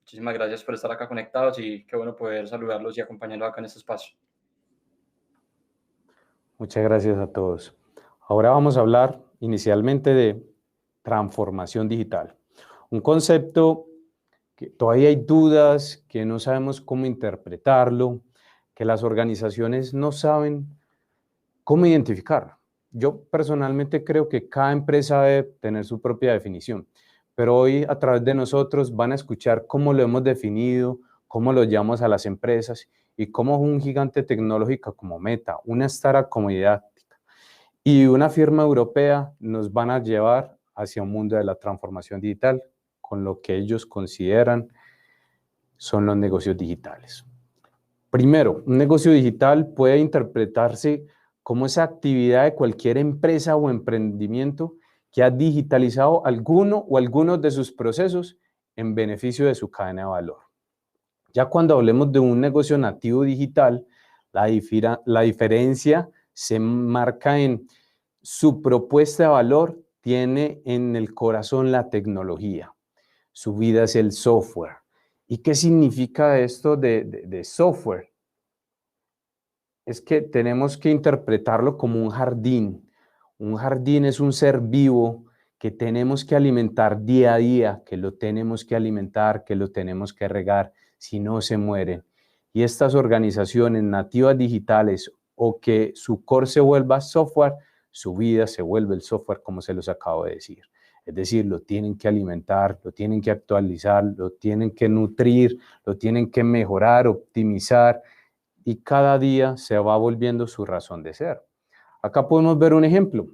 Muchísimas gracias por estar acá conectados y qué bueno poder saludarlos y acompañarlos acá en este espacio. Muchas gracias a todos. Ahora vamos a hablar inicialmente de transformación digital, un concepto que todavía hay dudas, que no sabemos cómo interpretarlo, que las organizaciones no saben cómo identificarlo. Yo personalmente creo que cada empresa debe tener su propia definición, pero hoy a través de nosotros van a escuchar cómo lo hemos definido, cómo lo llamamos a las empresas y cómo un gigante tecnológico como Meta, una startup como Didáctica y una firma europea nos van a llevar hacia un mundo de la transformación digital con lo que ellos consideran son los negocios digitales. Primero, un negocio digital puede interpretarse como esa actividad de cualquier empresa o emprendimiento que ha digitalizado alguno o algunos de sus procesos en beneficio de su cadena de valor. Ya cuando hablemos de un negocio nativo digital, la diferencia se marca en su propuesta de valor, tiene en el corazón la tecnología, su vida es el software. ¿Y qué significa esto de software? Es que tenemos que interpretarlo como un jardín. Un jardín es un ser vivo que tenemos que alimentar día a día, que lo tenemos que alimentar, que lo tenemos que regar, si no se mueren. Y estas organizaciones nativas digitales o que su core se vuelva software, su vida se vuelve el software, como se los acabo de decir. Es decir, lo tienen que alimentar, lo tienen que actualizar, lo tienen que nutrir, lo tienen que mejorar, optimizar, y cada día se va volviendo su razón de ser. Acá podemos ver un ejemplo,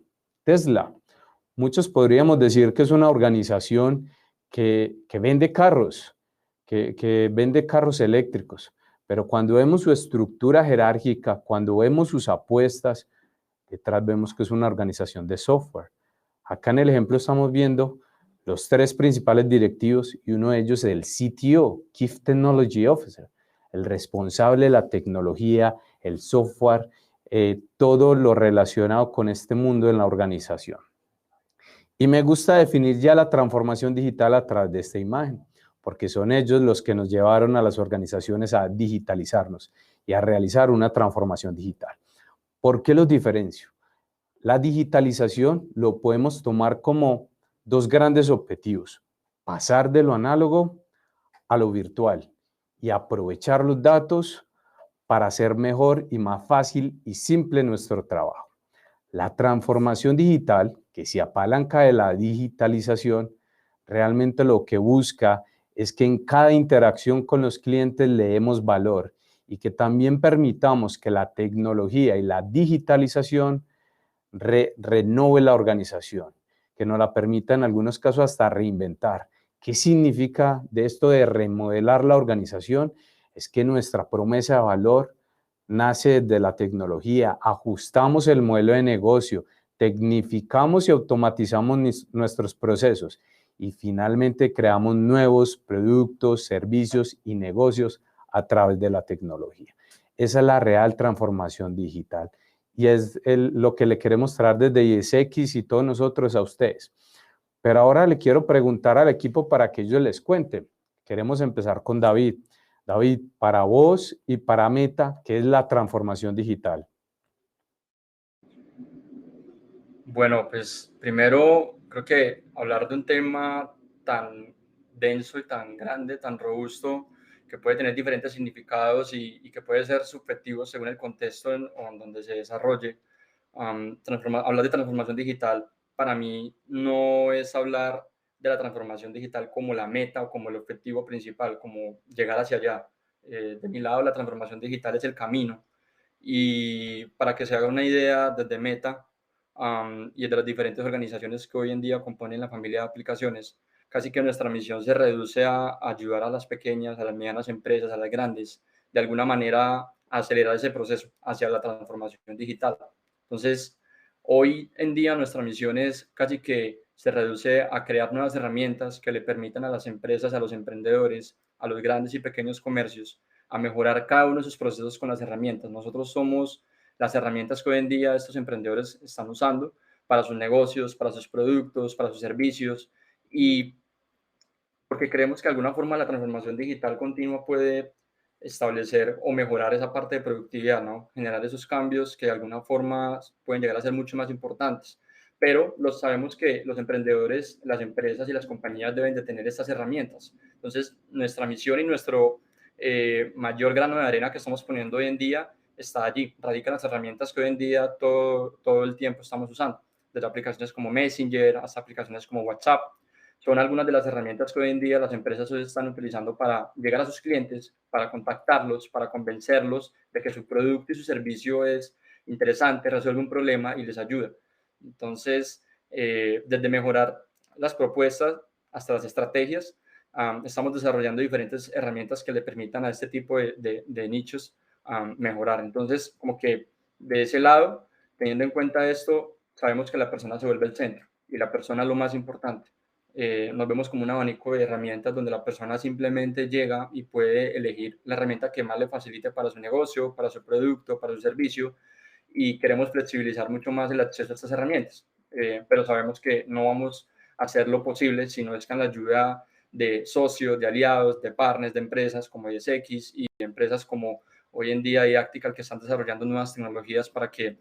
Tesla. Muchos podríamos decir que es una organización que vende carros, que vende carros eléctricos, pero cuando vemos su estructura jerárquica, cuando vemos sus apuestas, detrás vemos que es una organización de software. Acá en el ejemplo estamos viendo los tres principales directivos y uno de ellos es el CTO, Chief Technology Officer, el responsable de la tecnología, el software, todo lo relacionado con este mundo en la organización. Y me gusta definir ya la transformación digital a través de esta imagen, porque son ellos los que nos llevaron a las organizaciones a digitalizarnos y a realizar una transformación digital. ¿Por qué los diferencio? La digitalización lo podemos tomar como dos grandes objetivos: pasar de lo análogo a lo virtual y aprovechar los datos para hacer mejor y más fácil y simple nuestro trabajo. La transformación digital, que se apalanca de la digitalización, realmente lo que busca es que en cada interacción con los clientes le demos valor y que también permitamos que la tecnología y la digitalización renove la organización, que nos la permita en algunos casos hasta reinventar. ¿Qué significa de esto de remodelar la organización? Es que nuestra promesa de valor nace desde la tecnología, ajustamos el modelo de negocio, tecnificamos y automatizamos nuestros procesos y finalmente creamos nuevos productos, servicios y negocios a través de la tecnología. Esa es la real transformación digital y es lo que le queremos mostrar desde ISX y todos nosotros a ustedes. Pero ahora le quiero preguntar al equipo para que ellos les cuenten. Queremos empezar con David. David, para vos y para Meta, ¿qué es la transformación digital? Bueno, pues primero creo que hablar de un tema tan denso y tan grande, tan robusto, que puede tener diferentes significados y que puede ser subjetivo según el contexto en donde se desarrolle. Hablar de transformación digital para mí no es hablar de la transformación digital como la meta o como el objetivo principal, como llegar hacia allá. De mi lado, la transformación digital es el camino. Y para que se haga una idea desde Meta, y de las diferentes organizaciones que hoy en día componen la familia de aplicaciones, casi que nuestra misión se reduce a ayudar a las pequeñas, a las medianas empresas, a las grandes, de alguna manera a acelerar ese proceso hacia la transformación digital. Entonces, hoy en día nuestra misión es casi que se reduce a crear nuevas herramientas que le permitan a las empresas, a los emprendedores, a los grandes y pequeños comercios, a mejorar cada uno de sus procesos con las herramientas. Nosotros somos las herramientas que hoy en día estos emprendedores están usando para sus negocios, para sus productos, para sus servicios. Y porque creemos que de alguna forma la transformación digital continua puede establecer o mejorar esa parte de productividad, ¿no? Generar esos cambios que de alguna forma pueden llegar a ser mucho más importantes. Pero sabemos que los emprendedores, las empresas y las compañías deben de tener estas herramientas. Entonces, nuestra misión y nuestro mayor grano de arena que estamos poniendo hoy en día está allí. Radican las herramientas que hoy en día todo el tiempo estamos usando, desde aplicaciones como Messenger hasta aplicaciones como WhatsApp. Son algunas de las herramientas que hoy en día las empresas hoy están utilizando para llegar a sus clientes, para contactarlos, para convencerlos de que su producto y su servicio es interesante, resuelve un problema y les ayuda. Entonces, desde mejorar las propuestas hasta las estrategias, estamos desarrollando diferentes herramientas que le permitan a este tipo de nichos mejorar. Entonces, como que de ese lado, teniendo en cuenta esto, sabemos que la persona se vuelve el centro y la persona es lo más importante. Nos vemos como un abanico de herramientas donde la persona simplemente llega y puede elegir la herramienta que más le facilite para su negocio, para su producto, para su servicio, y queremos flexibilizar mucho más el acceso a estas herramientas. Pero sabemos que no vamos a hacer lo posible si no es con la ayuda de socios, de aliados, de partners, de empresas como ISX y de empresas como hoy en día Didactical, que están desarrollando nuevas tecnologías para que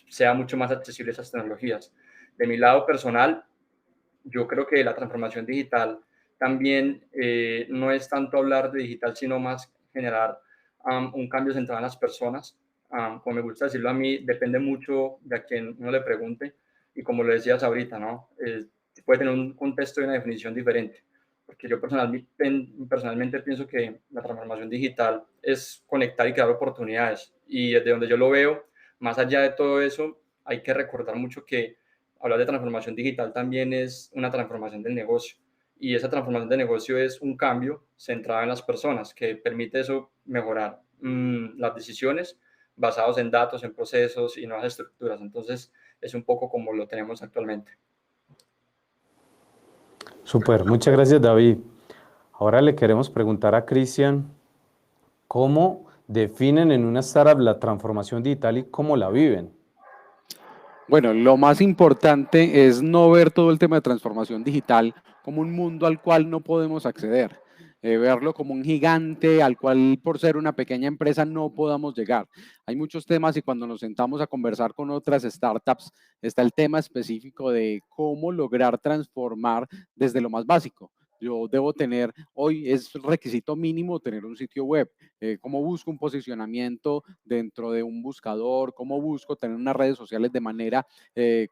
sea mucho más accesible esas tecnologías. De mi lado personal, yo creo que la transformación digital también no es tanto hablar de digital, sino más generar un cambio centrado en las personas. Como me gusta decirlo a mí, depende mucho de a quien uno le pregunte y como lo decías ahorita, ¿no? Puede tener un contexto y una definición diferente, porque yo personalmente pienso que la transformación digital es conectar y crear oportunidades y desde donde yo lo veo, más allá de todo eso, hay que recordar mucho que hablar de transformación digital también es una transformación del negocio. Y esa transformación de negocio es un cambio centrado en las personas que permite eso mejorar las decisiones basados en datos, en procesos y nuevas estructuras. Entonces, es un poco como lo tenemos actualmente. Súper, muchas gracias, David. Ahora le queremos preguntar a Cristian, ¿cómo definen en una startup la transformación digital y cómo la viven? Bueno, lo más importante es no ver todo el tema de transformación digital como un mundo al cual no podemos acceder, verlo como un gigante al cual por ser una pequeña empresa no podamos llegar. Hay muchos temas y cuando nos sentamos a conversar con otras startups está el tema específico de cómo lograr transformar desde lo más básico. Yo debo tener, hoy es requisito mínimo tener un sitio web. ¿Cómo busco un posicionamiento dentro de un buscador? ¿Cómo busco tener unas redes sociales de manera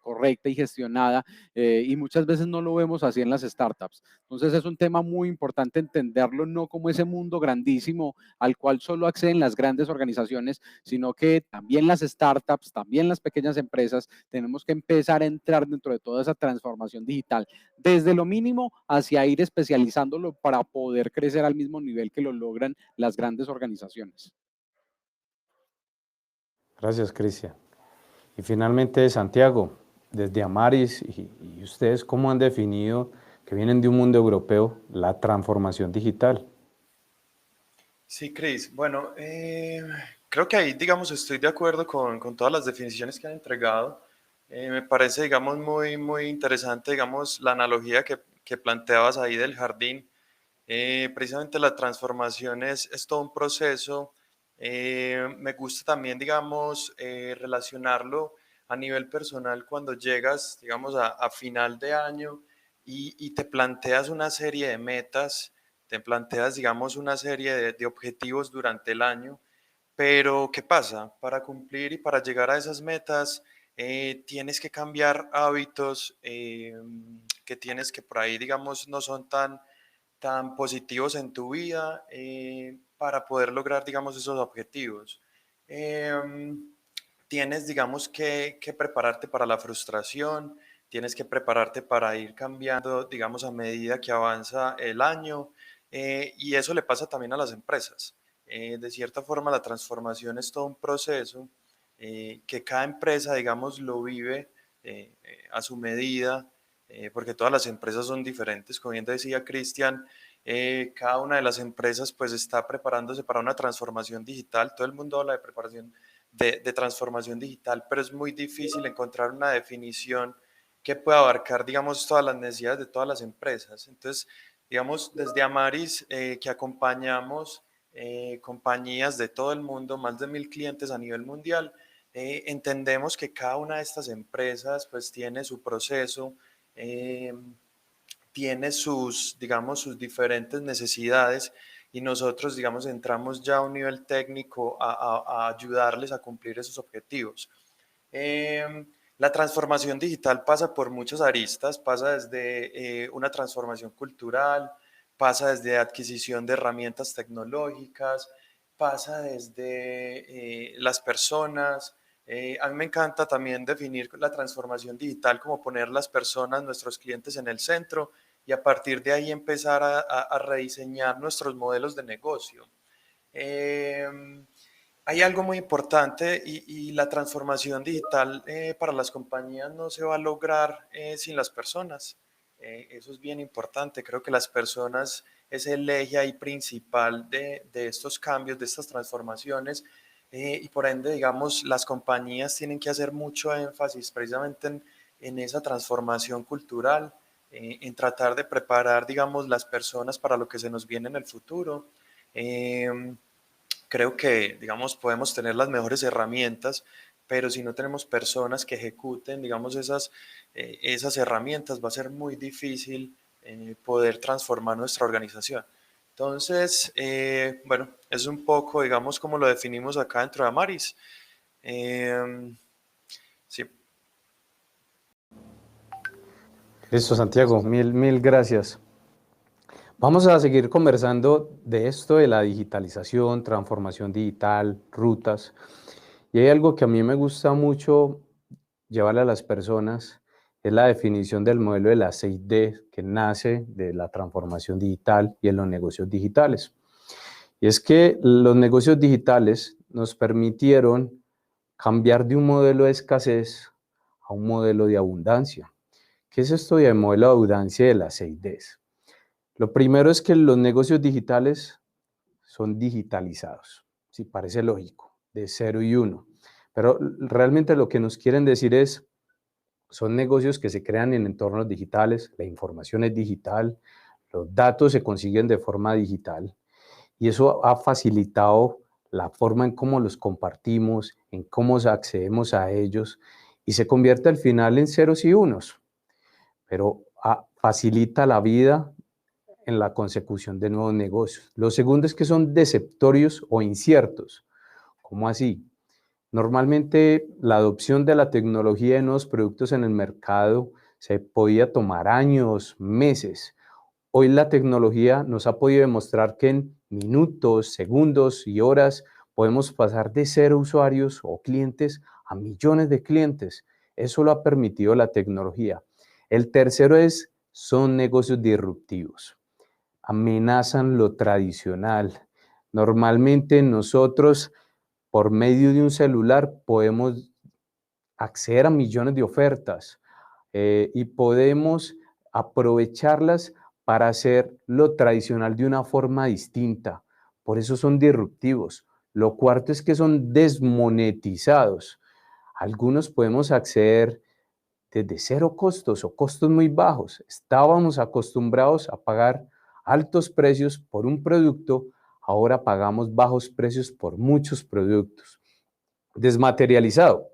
correcta y gestionada? Y muchas veces no lo vemos así en las startups. Entonces es un tema muy importante entenderlo, no como ese mundo grandísimo al cual solo acceden las grandes organizaciones, sino que también las startups, también las pequeñas empresas, tenemos que empezar a entrar dentro de toda esa transformación digital, desde lo mínimo hacia ir especializándolo para poder crecer al mismo nivel que lo logran las grandes organizaciones. Gracias, Cristian. Y finalmente, Santiago, desde Amaris y ustedes, ¿cómo han definido, que vienen de un mundo europeo, la transformación digital? Sí, Cris. Bueno, creo que ahí, digamos, estoy de acuerdo con todas las definiciones que han entregado. Me parece, digamos, muy interesante, digamos, la analogía que planteabas ahí del jardín. Precisamente la transformación es todo un proceso. Me gusta también, digamos, relacionarlo a nivel personal cuando llegas, digamos, a final de año y te planteas una serie de metas, te planteas, digamos, una serie de objetivos durante el año, pero ¿qué pasa? Para cumplir y para llegar a esas metas, tienes que cambiar hábitos que tienes que por ahí, digamos, no son tan positivos en tu vida para poder lograr, digamos, esos objetivos. Tienes, digamos, que prepararte para la frustración, tienes que prepararte para ir cambiando, digamos, a medida que avanza el año, y eso le pasa también a las empresas. De cierta forma, la transformación es todo un proceso que cada empresa, digamos, lo vive a su medida, porque todas las empresas son diferentes. Como bien decía Cristian, cada una de las empresas pues está preparándose para una transformación digital. Todo el mundo habla de preparación de transformación digital, pero es muy difícil encontrar una definición que pueda abarcar, digamos, todas las necesidades de todas las empresas. Entonces, Digamos, desde Amaris, que acompañamos compañías de todo el mundo, más de 1000 clientes a nivel mundial, entendemos que cada una de estas empresas pues tiene su proceso, tiene sus, digamos, sus diferentes necesidades y nosotros, digamos, entramos ya a un nivel técnico a ayudarles a cumplir esos objetivos. La transformación digital pasa por muchas aristas, pasa desde una transformación cultural, pasa desde adquisición de herramientas tecnológicas, pasa desde las personas. A mí me encanta también definir la transformación digital como poner las personas, nuestros clientes en el centro y a partir de ahí empezar a rediseñar nuestros modelos de negocio. Hay algo muy importante y la transformación digital para las compañías no se va a lograr sin las personas. Eso es bien importante. Creo que las personas es el eje ahí principal de estos cambios, de estas transformaciones y por ende, digamos, las compañías tienen que hacer mucho énfasis precisamente en esa transformación cultural, en tratar de preparar, digamos, las personas para lo que se nos viene en el futuro. Creo que, digamos, podemos tener las mejores herramientas, pero si no tenemos personas que ejecuten, digamos, esas herramientas, va a ser muy difícil poder transformar nuestra organización. Entonces, bueno, es un poco, digamos, como lo definimos acá dentro de Amaris. Sí. Listo, Santiago, mil gracias. Vamos a seguir conversando de esto de la digitalización, transformación digital, rutas. Y hay algo que a mí me gusta mucho llevarle a las personas, es la definición del modelo de las 6D que nace de la transformación digital y en los negocios digitales. Y es que los negocios digitales nos permitieron cambiar de un modelo de escasez a un modelo de abundancia. ¿Qué es esto de modelo de abundancia de las 6Ds? Lo primero es que los negocios digitales son digitalizados. Sí, parece lógico, de 0 y 1. Pero realmente lo que nos quieren decir es, son negocios que se crean en entornos digitales, la información es digital, los datos se consiguen de forma digital y eso ha facilitado la forma en cómo los compartimos, en cómo accedemos a ellos y se convierte al final en ceros y unos, pero facilita la vida en la consecución de nuevos negocios. Lo segundo es que son deceptorios o inciertos. ¿Cómo así? Normalmente la adopción de la tecnología de nuevos productos en el mercado se podía tomar años, meses. Hoy la tecnología nos ha podido demostrar que en minutos, segundos y horas podemos pasar de 0 usuarios o clientes a millones de clientes. Eso lo ha permitido la tecnología. El tercero son negocios disruptivos. Amenazan lo tradicional. Normalmente nosotros, por medio de un celular, podemos acceder a millones de ofertas y podemos aprovecharlas para hacer lo tradicional de una forma distinta. Por eso son disruptivos. Lo cuarto es que son desmonetizados. Algunos podemos acceder desde 0 costos o costos muy bajos. Estábamos acostumbrados a pagar altos precios por un producto, ahora pagamos bajos precios por muchos productos. Desmaterializado.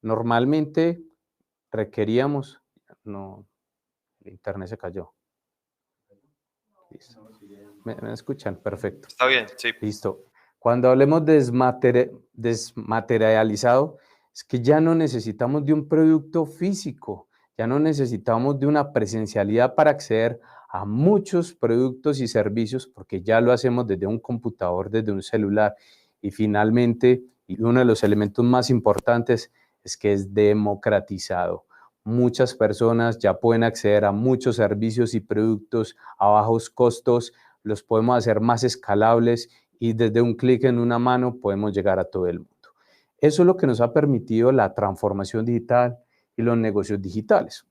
Normalmente requeríamos, no, el internet se cayó. Listo. ¿Me escuchan? Perfecto. Está bien, sí. Listo. Cuando hablemos de desmaterializado, es que ya no necesitamos de un producto físico, ya no necesitamos de una presencialidad para acceder a muchos productos y servicios, porque ya lo hacemos desde un computador, desde un celular. Y finalmente, y uno de los elementos más importantes es que es democratizado. Muchas personas ya pueden acceder a muchos servicios y productos a bajos costos, los podemos hacer más escalables y desde un clic en una mano podemos llegar a todo el mundo. Eso es lo que nos ha permitido la transformación digital y los negocios digitales.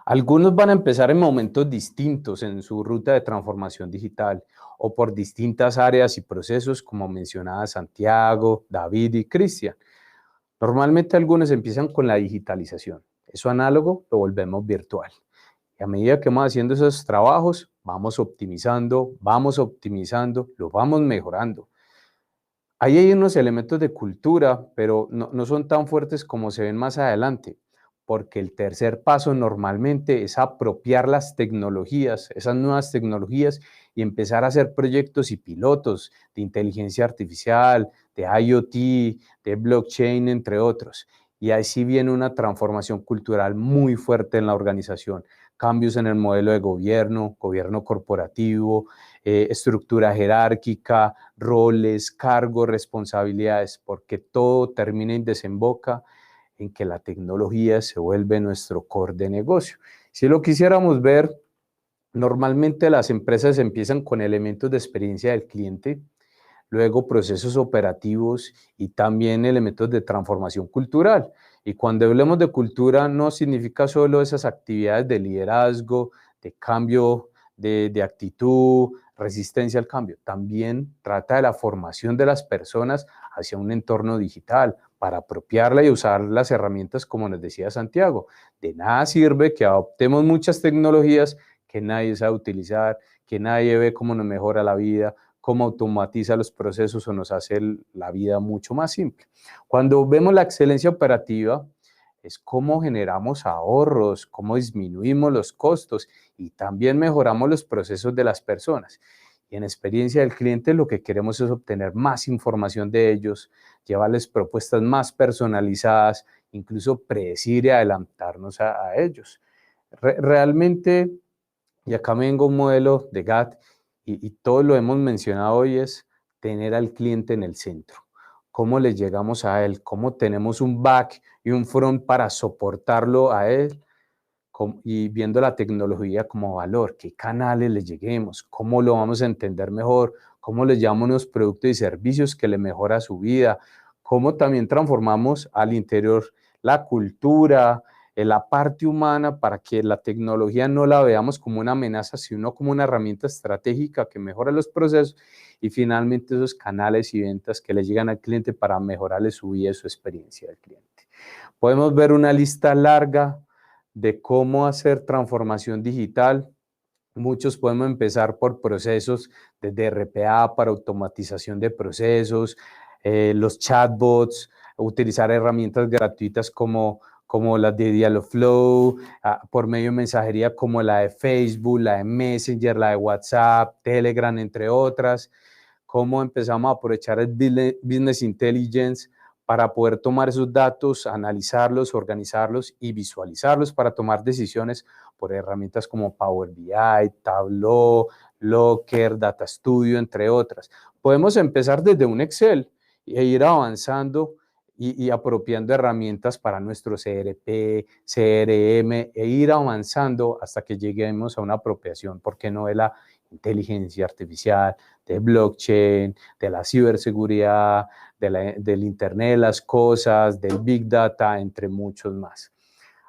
Algunos van a empezar en momentos distintos en su ruta de transformación digital o por distintas áreas y procesos, como mencionaba Santiago, David y Cristian. Normalmente algunos empiezan con la digitalización. Eso análogo lo volvemos virtual. Y a medida que vamos haciendo esos trabajos, vamos optimizando, lo vamos mejorando. Ahí hay unos elementos de cultura, pero no son tan fuertes como se ven más adelante, porque el tercer paso normalmente es apropiar las tecnologías, esas nuevas tecnologías, y empezar a hacer proyectos y pilotos de inteligencia artificial, de IoT, de blockchain, entre otros. Y ahí sí viene una transformación cultural muy fuerte en la organización, cambios en el modelo de gobierno corporativo, estructura jerárquica, roles, cargos, responsabilidades, porque todo termina y desemboca en que la tecnología se vuelve nuestro core de negocio. Si lo quisiéramos ver, normalmente las empresas empiezan con elementos de experiencia del cliente, luego procesos operativos y también elementos de transformación cultural. Y cuando hablemos de cultura no significa solo esas actividades de liderazgo, de cambio de actitud, resistencia al cambio. También trata de la formación de las personas hacia un entorno digital para apropiarla y usar las herramientas como nos decía Santiago. De nada sirve que adoptemos muchas tecnologías que nadie sabe utilizar, que nadie ve cómo nos mejora la vida, cómo automatiza los procesos o nos hace la vida mucho más simple. Cuando vemos la excelencia operativa, es cómo generamos ahorros, cómo disminuimos los costos y también mejoramos los procesos de las personas. Y en experiencia del cliente lo que queremos es obtener más información de ellos, llevarles propuestas más personalizadas, incluso predecir y adelantarnos a ellos. Realmente, y acá me vengo un modelo de GATT, y todo lo hemos mencionado hoy, es tener al cliente en el centro. ¿Cómo le llegamos a él? ¿Cómo tenemos un back y un front para soportarlo a él? Y viendo la tecnología como valor, qué canales le lleguemos, cómo lo vamos a entender mejor, cómo le llamamos los productos y servicios que le mejora su vida, cómo también transformamos al interior la cultura, la parte humana, para que la tecnología no la veamos como una amenaza, sino como una herramienta estratégica que mejora los procesos, y finalmente esos canales y ventas que le llegan al cliente para mejorarle su vida y su experiencia del cliente. Podemos ver una lista larga de cómo hacer transformación digital. Muchos podemos empezar por procesos desde RPA para automatización de procesos, los chatbots, utilizar herramientas gratuitas como las de Dialogflow, por medio de mensajería como la de Facebook, la de Messenger, la de WhatsApp, Telegram, entre otras. Cómo empezamos a aprovechar el Business Intelligence para poder tomar esos datos, analizarlos, organizarlos y visualizarlos para tomar decisiones por herramientas como Power BI, Tableau, Locker, Data Studio, entre otras. Podemos empezar desde un Excel e ir avanzando y apropiando herramientas para nuestro CRP, CRM, e ir avanzando hasta que lleguemos a una apropiación, ¿por qué no?, de la inteligencia artificial, de blockchain, de la ciberseguridad, del Internet de las cosas, del Big Data, entre muchos más.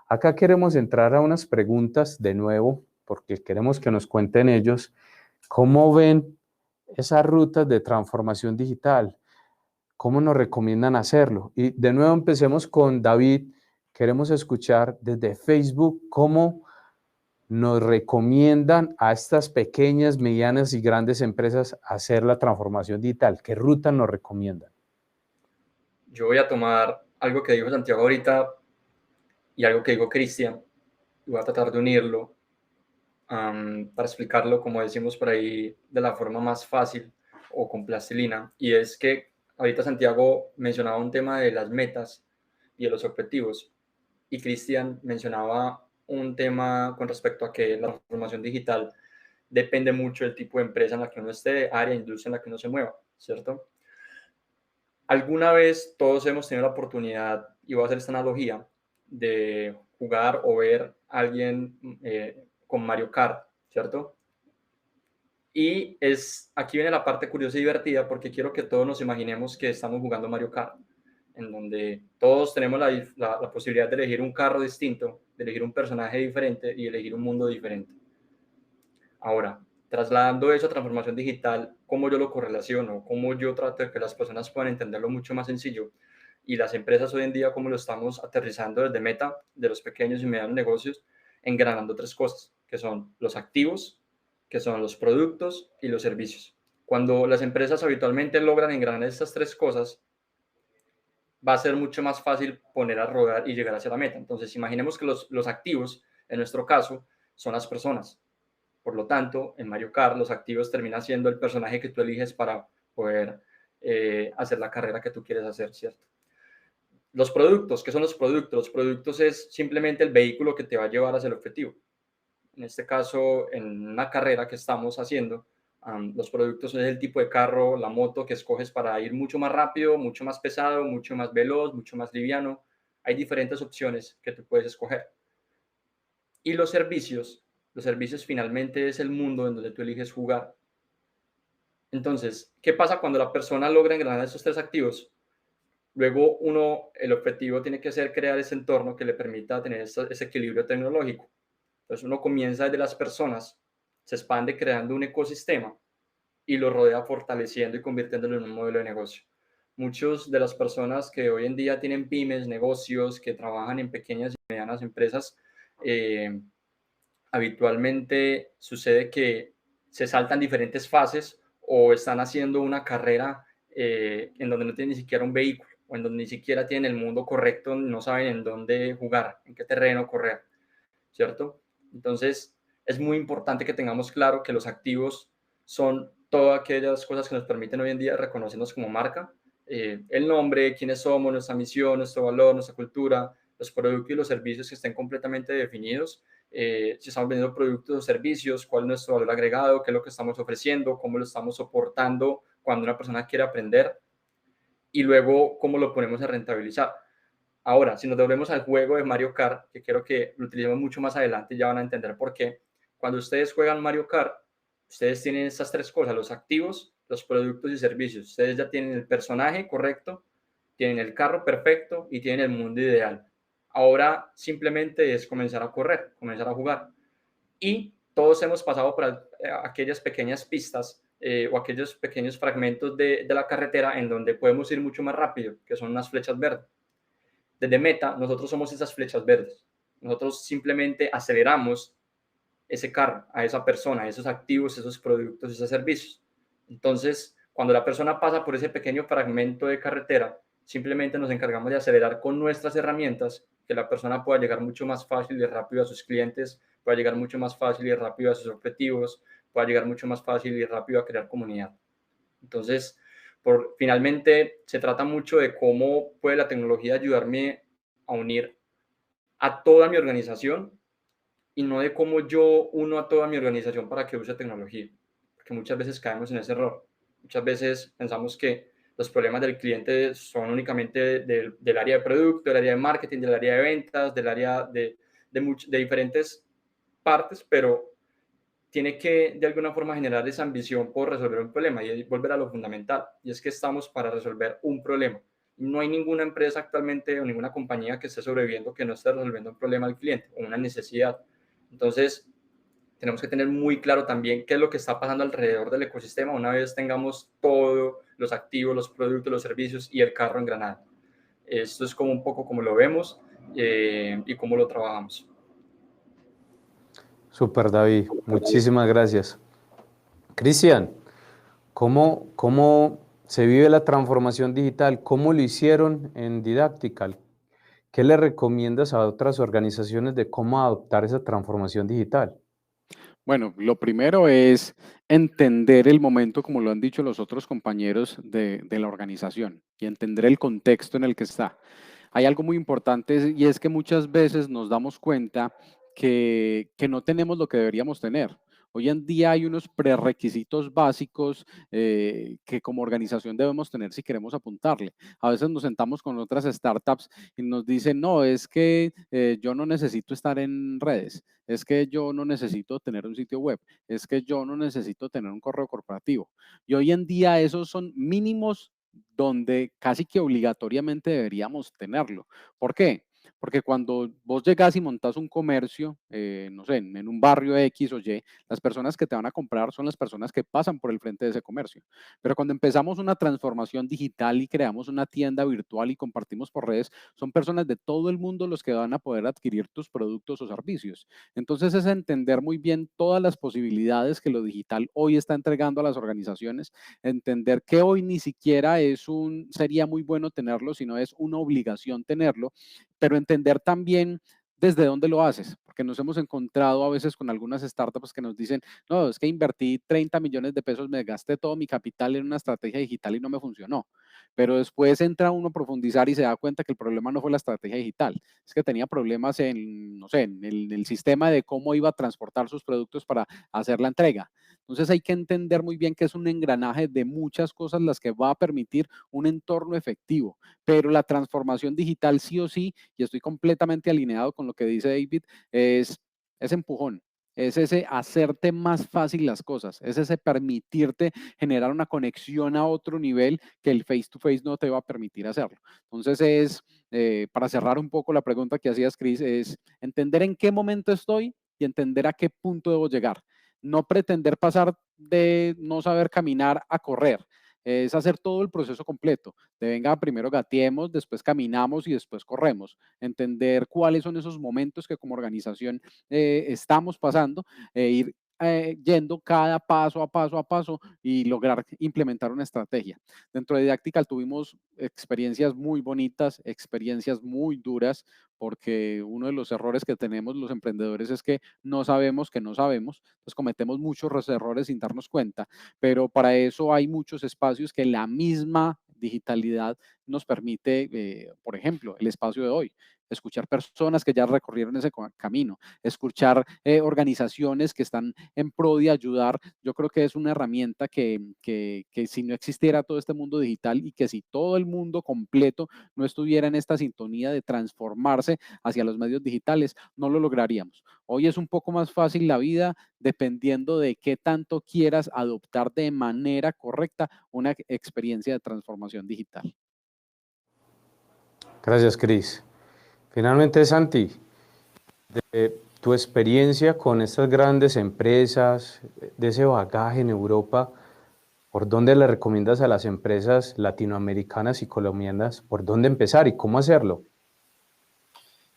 Acá queremos entrar a unas preguntas de nuevo, porque queremos que nos cuenten ellos cómo ven esas rutas de transformación digital, cómo nos recomiendan hacerlo. Y de nuevo empecemos con David. Queremos escuchar desde Facebook cómo nos recomiendan a estas pequeñas, medianas y grandes empresas hacer la transformación digital. ¿Qué ruta nos recomiendan? Yo voy a tomar algo que dijo Santiago ahorita y algo que dijo Cristian, y voy a tratar de unirlo para explicarlo, como decimos por ahí, de la forma más fácil o con plastilina. Y es que ahorita Santiago mencionaba un tema de las metas y de los objetivos, y Cristian mencionaba un tema con respecto a que la transformación digital depende mucho del tipo de empresa en la que uno esté, área, industria en la que uno se mueva, ¿cierto? Alguna vez todos hemos tenido la oportunidad, y voy a hacer esta analogía, de jugar o ver a alguien con Mario Kart, ¿cierto? Y aquí viene la parte curiosa y divertida, porque quiero que todos nos imaginemos que estamos jugando Mario Kart, en donde todos tenemos la posibilidad de elegir un carro distinto, de elegir un personaje diferente y elegir un mundo diferente. Ahora, trasladando eso a transformación digital, ¿cómo yo lo correlaciono? ¿Cómo yo trato de que las personas puedan entenderlo mucho más sencillo? Y las empresas hoy en día, ¿cómo lo estamos aterrizando desde Meta, de los pequeños y medianos negocios, engranando tres cosas, que son los activos, que son los productos y los servicios. Cuando las empresas habitualmente logran engranar estas tres cosas, va a ser mucho más fácil poner a rodar y llegar hacia la meta. Entonces, imaginemos que los activos, en nuestro caso, son las personas. Por lo tanto, en Mario Kart, los activos terminan siendo el personaje que tú eliges para poder hacer la carrera que tú quieres hacer, ¿cierto? Los productos, ¿qué son los productos? Los productos es simplemente el vehículo que te va a llevar hacia el objetivo. En este caso, en una carrera que estamos haciendo, los productos es el tipo de carro, la moto que escoges para ir mucho más rápido, mucho más pesado, mucho más veloz, mucho más liviano. Hay diferentes opciones que tú puedes escoger. Y los servicios finalmente es el mundo en donde tú eliges jugar. Entonces, ¿qué pasa cuando la persona logra engranar esos tres activos? Luego el objetivo tiene que ser crear ese entorno que le permita tener ese equilibrio tecnológico. Entonces uno comienza desde las personas, se expande creando un ecosistema y lo rodea fortaleciendo y convirtiéndolo en un modelo de negocio. Muchas de las personas que hoy en día tienen pymes, negocios, que trabajan en pequeñas y medianas empresas, habitualmente sucede que se saltan diferentes fases o están haciendo una carrera en donde no tienen ni siquiera un vehículo o en donde ni siquiera tienen el mundo correcto, no saben en dónde jugar, en qué terreno correr, ¿cierto? Entonces, es muy importante que tengamos claro que los activos son todas aquellas cosas que nos permiten hoy en día reconocernos como marca, el nombre, quiénes somos, nuestra misión, nuestro valor, nuestra cultura, los productos y los servicios que estén completamente definidos, si estamos vendiendo productos o servicios, cuál es nuestro valor agregado, qué es lo que estamos ofreciendo, cómo lo estamos soportando cuando una persona quiere aprender y luego cómo lo ponemos a rentabilizar. Ahora, si nos devolvemos al juego de Mario Kart, que quiero que lo utilicemos mucho más adelante, ya van a entender por qué. Cuando ustedes juegan Mario Kart, ustedes tienen estas tres cosas, los activos, los productos y servicios. Ustedes ya tienen el personaje correcto, tienen el carro perfecto y tienen el mundo ideal. Ahora simplemente es comenzar a correr, comenzar a jugar. Y todos hemos pasado por aquellas pequeñas pistas o aquellos pequeños fragmentos de la carretera en donde podemos ir mucho más rápido, que son unas flechas verdes. Desde Meta, nosotros somos esas flechas verdes. Nosotros simplemente aceleramos ese carro, a esa persona, a esos activos, esos productos, esos servicios. Entonces, cuando la persona pasa por ese pequeño fragmento de carretera, simplemente nos encargamos de acelerar con nuestras herramientas, que la persona pueda llegar mucho más fácil y rápido a sus clientes, pueda llegar mucho más fácil y rápido a sus objetivos, pueda llegar mucho más fácil y rápido a crear comunidad. Entonces, finalmente, se trata mucho de cómo puede la tecnología ayudarme a unir a toda mi organización y no de cómo yo uno a toda mi organización para que use tecnología, porque muchas veces caemos en ese error. Muchas veces pensamos que los problemas del cliente son únicamente del área de producto, del área de marketing, del área de ventas, del área de diferentes partes, pero tiene que de alguna forma generar esa ambición por resolver un problema y volver a lo fundamental, y es que estamos para resolver un problema. No hay ninguna empresa actualmente o ninguna compañía que esté sobreviviendo que no esté resolviendo un problema al cliente o una necesidad. Entonces, tenemos que tener muy claro también qué es lo que está pasando alrededor del ecosistema una vez tengamos todos los activos, los productos, los servicios y el carro engranado. Esto es como un poco como lo vemos y cómo lo trabajamos. Súper, David. Muchísimas gracias. Cristian, ¿cómo se vive la transformación digital? ¿Cómo lo hicieron en Didactical? ¿Qué le recomiendas a otras organizaciones de cómo adoptar esa transformación digital? Bueno, lo primero es entender el momento, como lo han dicho los otros compañeros de la organización, y entender el contexto en el que está. Hay algo muy importante y es que muchas veces nos damos cuenta que no tenemos lo que deberíamos tener. Hoy en día hay unos prerequisitos básicos que como organización debemos tener si queremos apuntarle. A veces nos sentamos con otras startups y nos dicen, no, es que yo no necesito estar en redes, es que yo no necesito tener un sitio web, es que yo no necesito tener un correo corporativo. Y hoy en día esos son mínimos donde casi que obligatoriamente deberíamos tenerlo. ¿Por qué? porque cuando vos llegás y montás un comercio, no sé, en un barrio X o Y, las personas que te van a comprar son las personas que pasan por el frente de ese comercio. Pero cuando empezamos una transformación digital y creamos una tienda virtual y compartimos por redes, son personas de todo el mundo los que van a poder adquirir tus productos o servicios. Entonces es entender muy bien todas las posibilidades que lo digital hoy está entregando a las organizaciones, entender que hoy ni siquiera sería muy bueno tenerlo, sino es una obligación tenerlo, pero entender también desde dónde lo haces, porque nos hemos encontrado a veces con algunas startups que nos dicen, no, es que invertí 30 millones de pesos, me gasté todo mi capital en una estrategia digital y no me funcionó. Pero después entra uno a profundizar y se da cuenta que el problema no fue la estrategia digital, es que tenía problemas en, no sé, en el sistema de cómo iba a transportar sus productos para hacer la entrega. Entonces hay que entender muy bien que es un engranaje de muchas cosas las que va a permitir un entorno efectivo, pero la transformación digital sí o sí, y estoy completamente alineado con lo que dice David, es empujón. Es ese hacerte más fácil las cosas, es ese permitirte generar una conexión a otro nivel que el face to face no te va a permitir hacerlo. Entonces para cerrar un poco la pregunta que hacías, Chris, es entender en qué momento estoy y entender a qué punto debo llegar. No pretender pasar de no saber caminar a correr, es hacer todo el proceso completo. De venga, primero gateemos, después caminamos y después corremos. Entender cuáles son esos momentos que como organización estamos pasando e ir yendo cada paso a paso y lograr implementar una estrategia. Dentro de Didactical tuvimos experiencias muy bonitas, experiencias muy duras, porque uno de los errores que tenemos los emprendedores es que no sabemos que no sabemos, entonces cometemos muchos errores sin darnos cuenta, pero para eso hay muchos espacios que la misma digitalidad nos permite, por ejemplo, el espacio de hoy, escuchar personas que ya recorrieron ese camino, escuchar organizaciones que están en pro de ayudar. Yo creo que es una herramienta que si no existiera todo este mundo digital y que si todo el mundo completo no estuviera en esta sintonía de transformarse hacia los medios digitales, no lo lograríamos. Hoy es un poco más fácil la vida dependiendo de qué tanto quieras adoptar de manera correcta una experiencia de transformación digital. Gracias, Cris. Finalmente, Santi, de tu experiencia con estas grandes empresas, de ese bagaje en Europa, ¿por dónde le recomiendas a las empresas latinoamericanas y colombianas por dónde empezar y cómo hacerlo?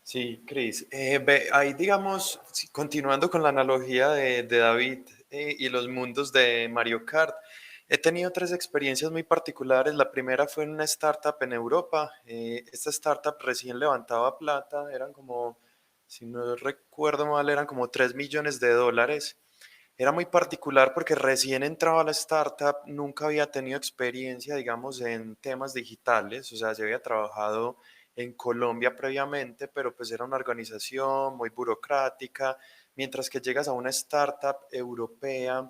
Sí, Cris. Ahí digamos, continuando con la analogía de David y los mundos de Mario Kart, he tenido tres experiencias muy particulares. La primera fue en una startup en Europa. Esta startup recién levantaba plata, eran como, si no recuerdo mal, eran como 3 millones de dólares. Era muy particular porque recién entraba a la startup, nunca había tenido experiencia, digamos, en temas digitales, o sea, se había trabajado en Colombia previamente, pero pues era una organización muy burocrática, mientras que llegas a una startup europea,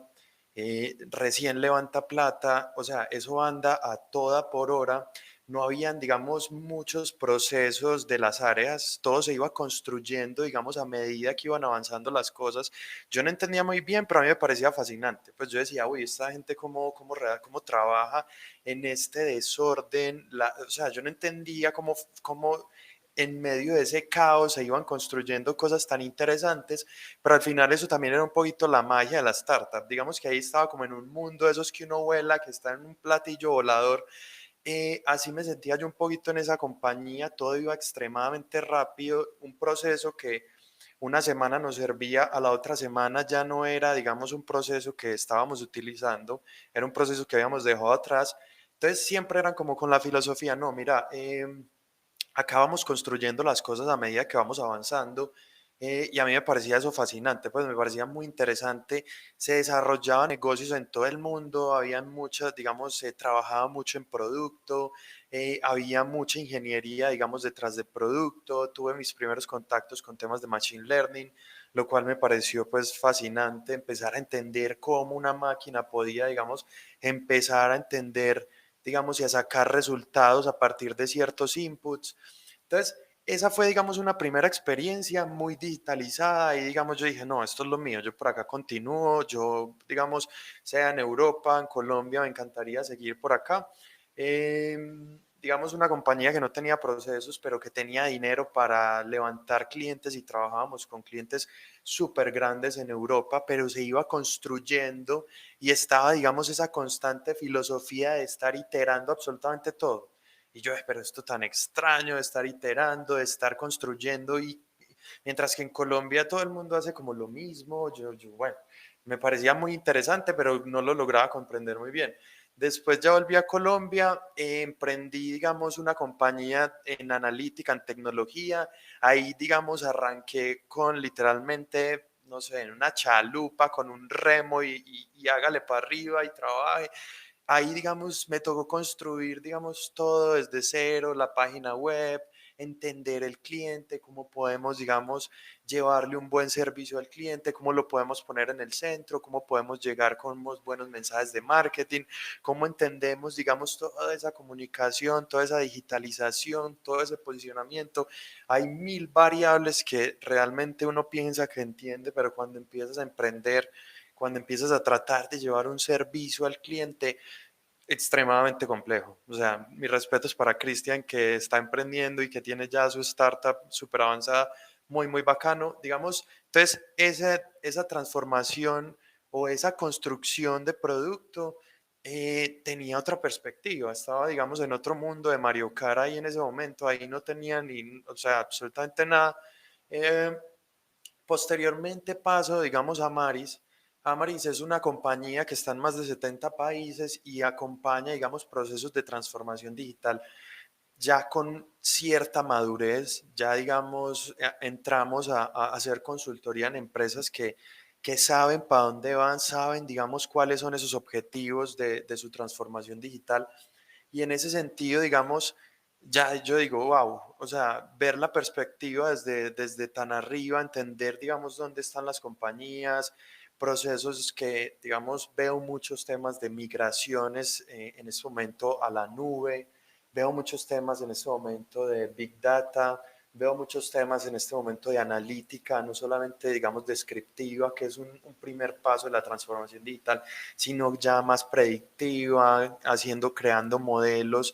recién levanta plata, o sea, eso anda a toda por hora. No habían, digamos, muchos procesos de las áreas, todo se iba construyendo, digamos, a medida que iban avanzando las cosas. Yo no entendía muy bien, pero a mí me parecía fascinante. Pues yo decía, uy, esta gente cómo trabaja en este desorden. O sea, yo no entendía cómo en medio de ese caos se iban construyendo cosas tan interesantes, pero al final eso también era un poquito la magia de la startup. Digamos que ahí estaba como en un mundo de esos que uno vuela, que está en un platillo volador. Así me sentía yo un poquito en esa compañía, todo iba extremadamente rápido, un proceso que una semana nos servía, a la otra semana ya no era, digamos, un proceso que estábamos utilizando, era un proceso que habíamos dejado atrás. Entonces siempre eran como con la filosofía, no, mira, acá vamos construyendo las cosas a medida que vamos avanzando. Y a mí me parecía eso fascinante, pues me parecía muy interesante. Se desarrollaban negocios en todo el mundo, había muchas, digamos, se trabajaba mucho en producto, había mucha ingeniería, digamos, detrás del producto. Tuve mis primeros contactos con temas de machine learning, lo cual me pareció pues fascinante, empezar a entender cómo una máquina podía, digamos, empezar a entender, digamos, y a sacar resultados a partir de ciertos inputs. Entonces, esa fue, digamos, una primera experiencia muy digitalizada y, digamos, yo dije, no, esto es lo mío, yo por acá continúo, yo, digamos, sea en Europa, en Colombia, me encantaría seguir por acá. digamos, una compañía que no tenía procesos, pero que tenía dinero para levantar clientes y trabajábamos con clientes súper grandes en Europa, pero se iba construyendo y estaba, digamos, esa constante filosofía de estar iterando absolutamente todo. Y yo, pero esto tan extraño de estar iterando, de estar construyendo, y mientras que en Colombia todo el mundo hace como lo mismo, bueno, me parecía muy interesante, pero no lo lograba comprender muy bien. Después ya volví a Colombia, emprendí, digamos, una compañía en analítica, en tecnología. Ahí, digamos, arranqué con literalmente, no sé, en una chalupa, con un remo y hágale para arriba y trabaje. Ahí, digamos, me tocó construir, digamos, todo desde cero, la página web, entender el cliente, cómo podemos, digamos, llevarle un buen servicio al cliente, cómo lo podemos poner en el centro, cómo podemos llegar con unos buenos mensajes de marketing, cómo entendemos, digamos, toda esa comunicación, toda esa digitalización, todo ese posicionamiento. Hay mil variables que realmente uno piensa que entiende, pero cuando empiezas a emprender, cuando empiezas a tratar de llevar un servicio al cliente, extremadamente complejo. O sea, mis respetos para Cristian, que está emprendiendo y que tiene ya su startup súper avanzada, muy, muy bacano, digamos. Entonces, esa transformación o esa construcción de producto tenía otra perspectiva. Estaba, digamos, en otro mundo de Mario Kart ahí en ese momento. Ahí no tenía ni, o sea, absolutamente nada. Eh, Posteriormente paso, digamos, a Maris. Amaris es una compañía que está en más de 70 países y acompaña, digamos, procesos de transformación digital ya con cierta madurez. Ya, digamos, entramos a hacer consultoría en empresas que saben para dónde van, saben, digamos, cuáles son esos objetivos de su transformación digital. Y en ese sentido, digamos, ya yo digo, wow, o sea, ver la perspectiva desde tan arriba, entender, digamos, dónde están las compañías, procesos que, digamos, veo muchos temas de migraciones en este momento a la nube, veo muchos temas en este momento de Big Data, veo muchos temas en este momento de analítica, no solamente, digamos, descriptiva, que es un primer paso de la transformación digital, sino ya más predictiva, creando modelos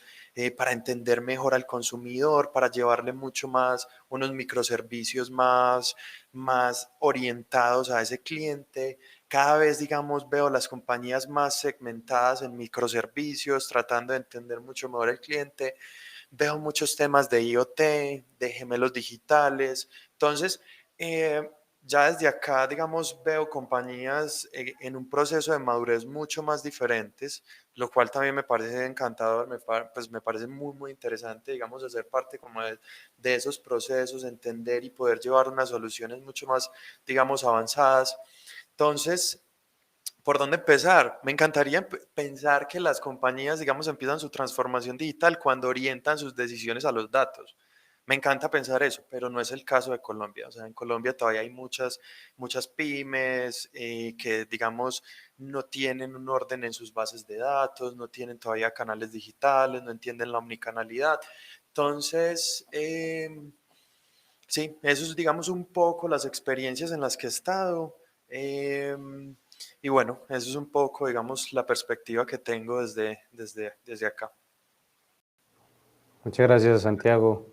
para entender mejor al consumidor, para llevarle mucho más, unos microservicios más orientados a ese cliente. Cada vez, digamos, veo las compañías más segmentadas en microservicios, tratando de entender mucho mejor el cliente. Veo muchos temas de IoT, de gemelos digitales. Entonces, ya desde acá, digamos, veo compañías en un proceso de madurez mucho más diferentes, lo cual también me parece encantador, pues me parece muy, muy interesante, digamos, hacer parte como de esos procesos, entender y poder llevar unas soluciones mucho más, digamos, avanzadas. Entonces, ¿por dónde empezar? Me encantaría pensar que las compañías, digamos, empiezan su transformación digital cuando orientan sus decisiones a los datos. Me encanta pensar eso, pero no es el caso de Colombia. O sea, en Colombia todavía hay muchas pymes que, digamos, no tienen un orden en sus bases de datos, no tienen todavía canales digitales, no entienden la omnicanalidad. Entonces, sí, eso es, digamos, un poco las experiencias en las que he estado. Y bueno, eso es un poco, digamos, la perspectiva que tengo desde acá. Muchas gracias, Santiago.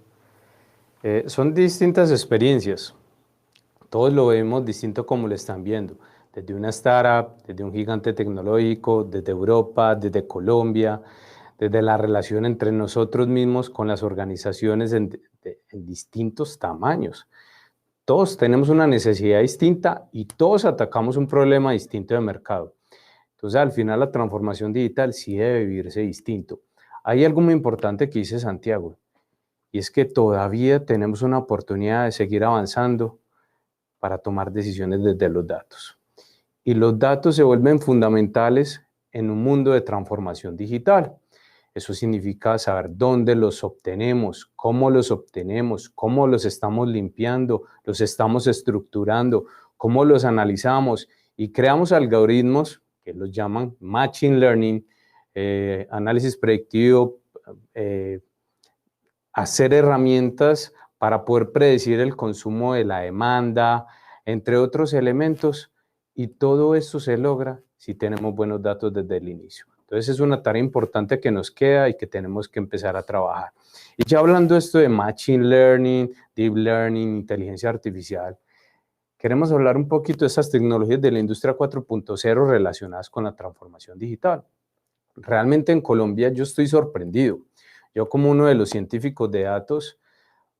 Son distintas experiencias. Todos lo vemos distinto como lo están viendo. Desde una startup, desde un gigante tecnológico, desde Europa, desde Colombia, desde la relación entre nosotros mismos con las organizaciones en distintos tamaños. Todos tenemos una necesidad distinta y todos atacamos un problema distinto de mercado. Entonces, al final, la transformación digital sí debe vivirse distinto. Hay algo muy importante que dice Santiago, y es que todavía tenemos una oportunidad de seguir avanzando para tomar decisiones desde los datos. Y los datos se vuelven fundamentales en un mundo de transformación digital. Eso significa saber dónde los obtenemos, cómo los estamos limpiando, los estamos estructurando, cómo los analizamos y creamos algoritmos que los llaman Machine Learning, análisis predictivo, hacer herramientas para poder predecir el consumo de la demanda, entre otros elementos, y todo esto se logra si tenemos buenos datos desde el inicio. Entonces, Entonces es una tarea importante que nos queda y que tenemos que empezar a trabajar. Y ya hablando esto de Machine Learning, Deep Learning, inteligencia artificial, queremos hablar un poquito de esas tecnologías de la industria 4.0 relacionadas con la transformación digital. Realmente en Colombia yo estoy sorprendido. Yo como uno de los científicos de datos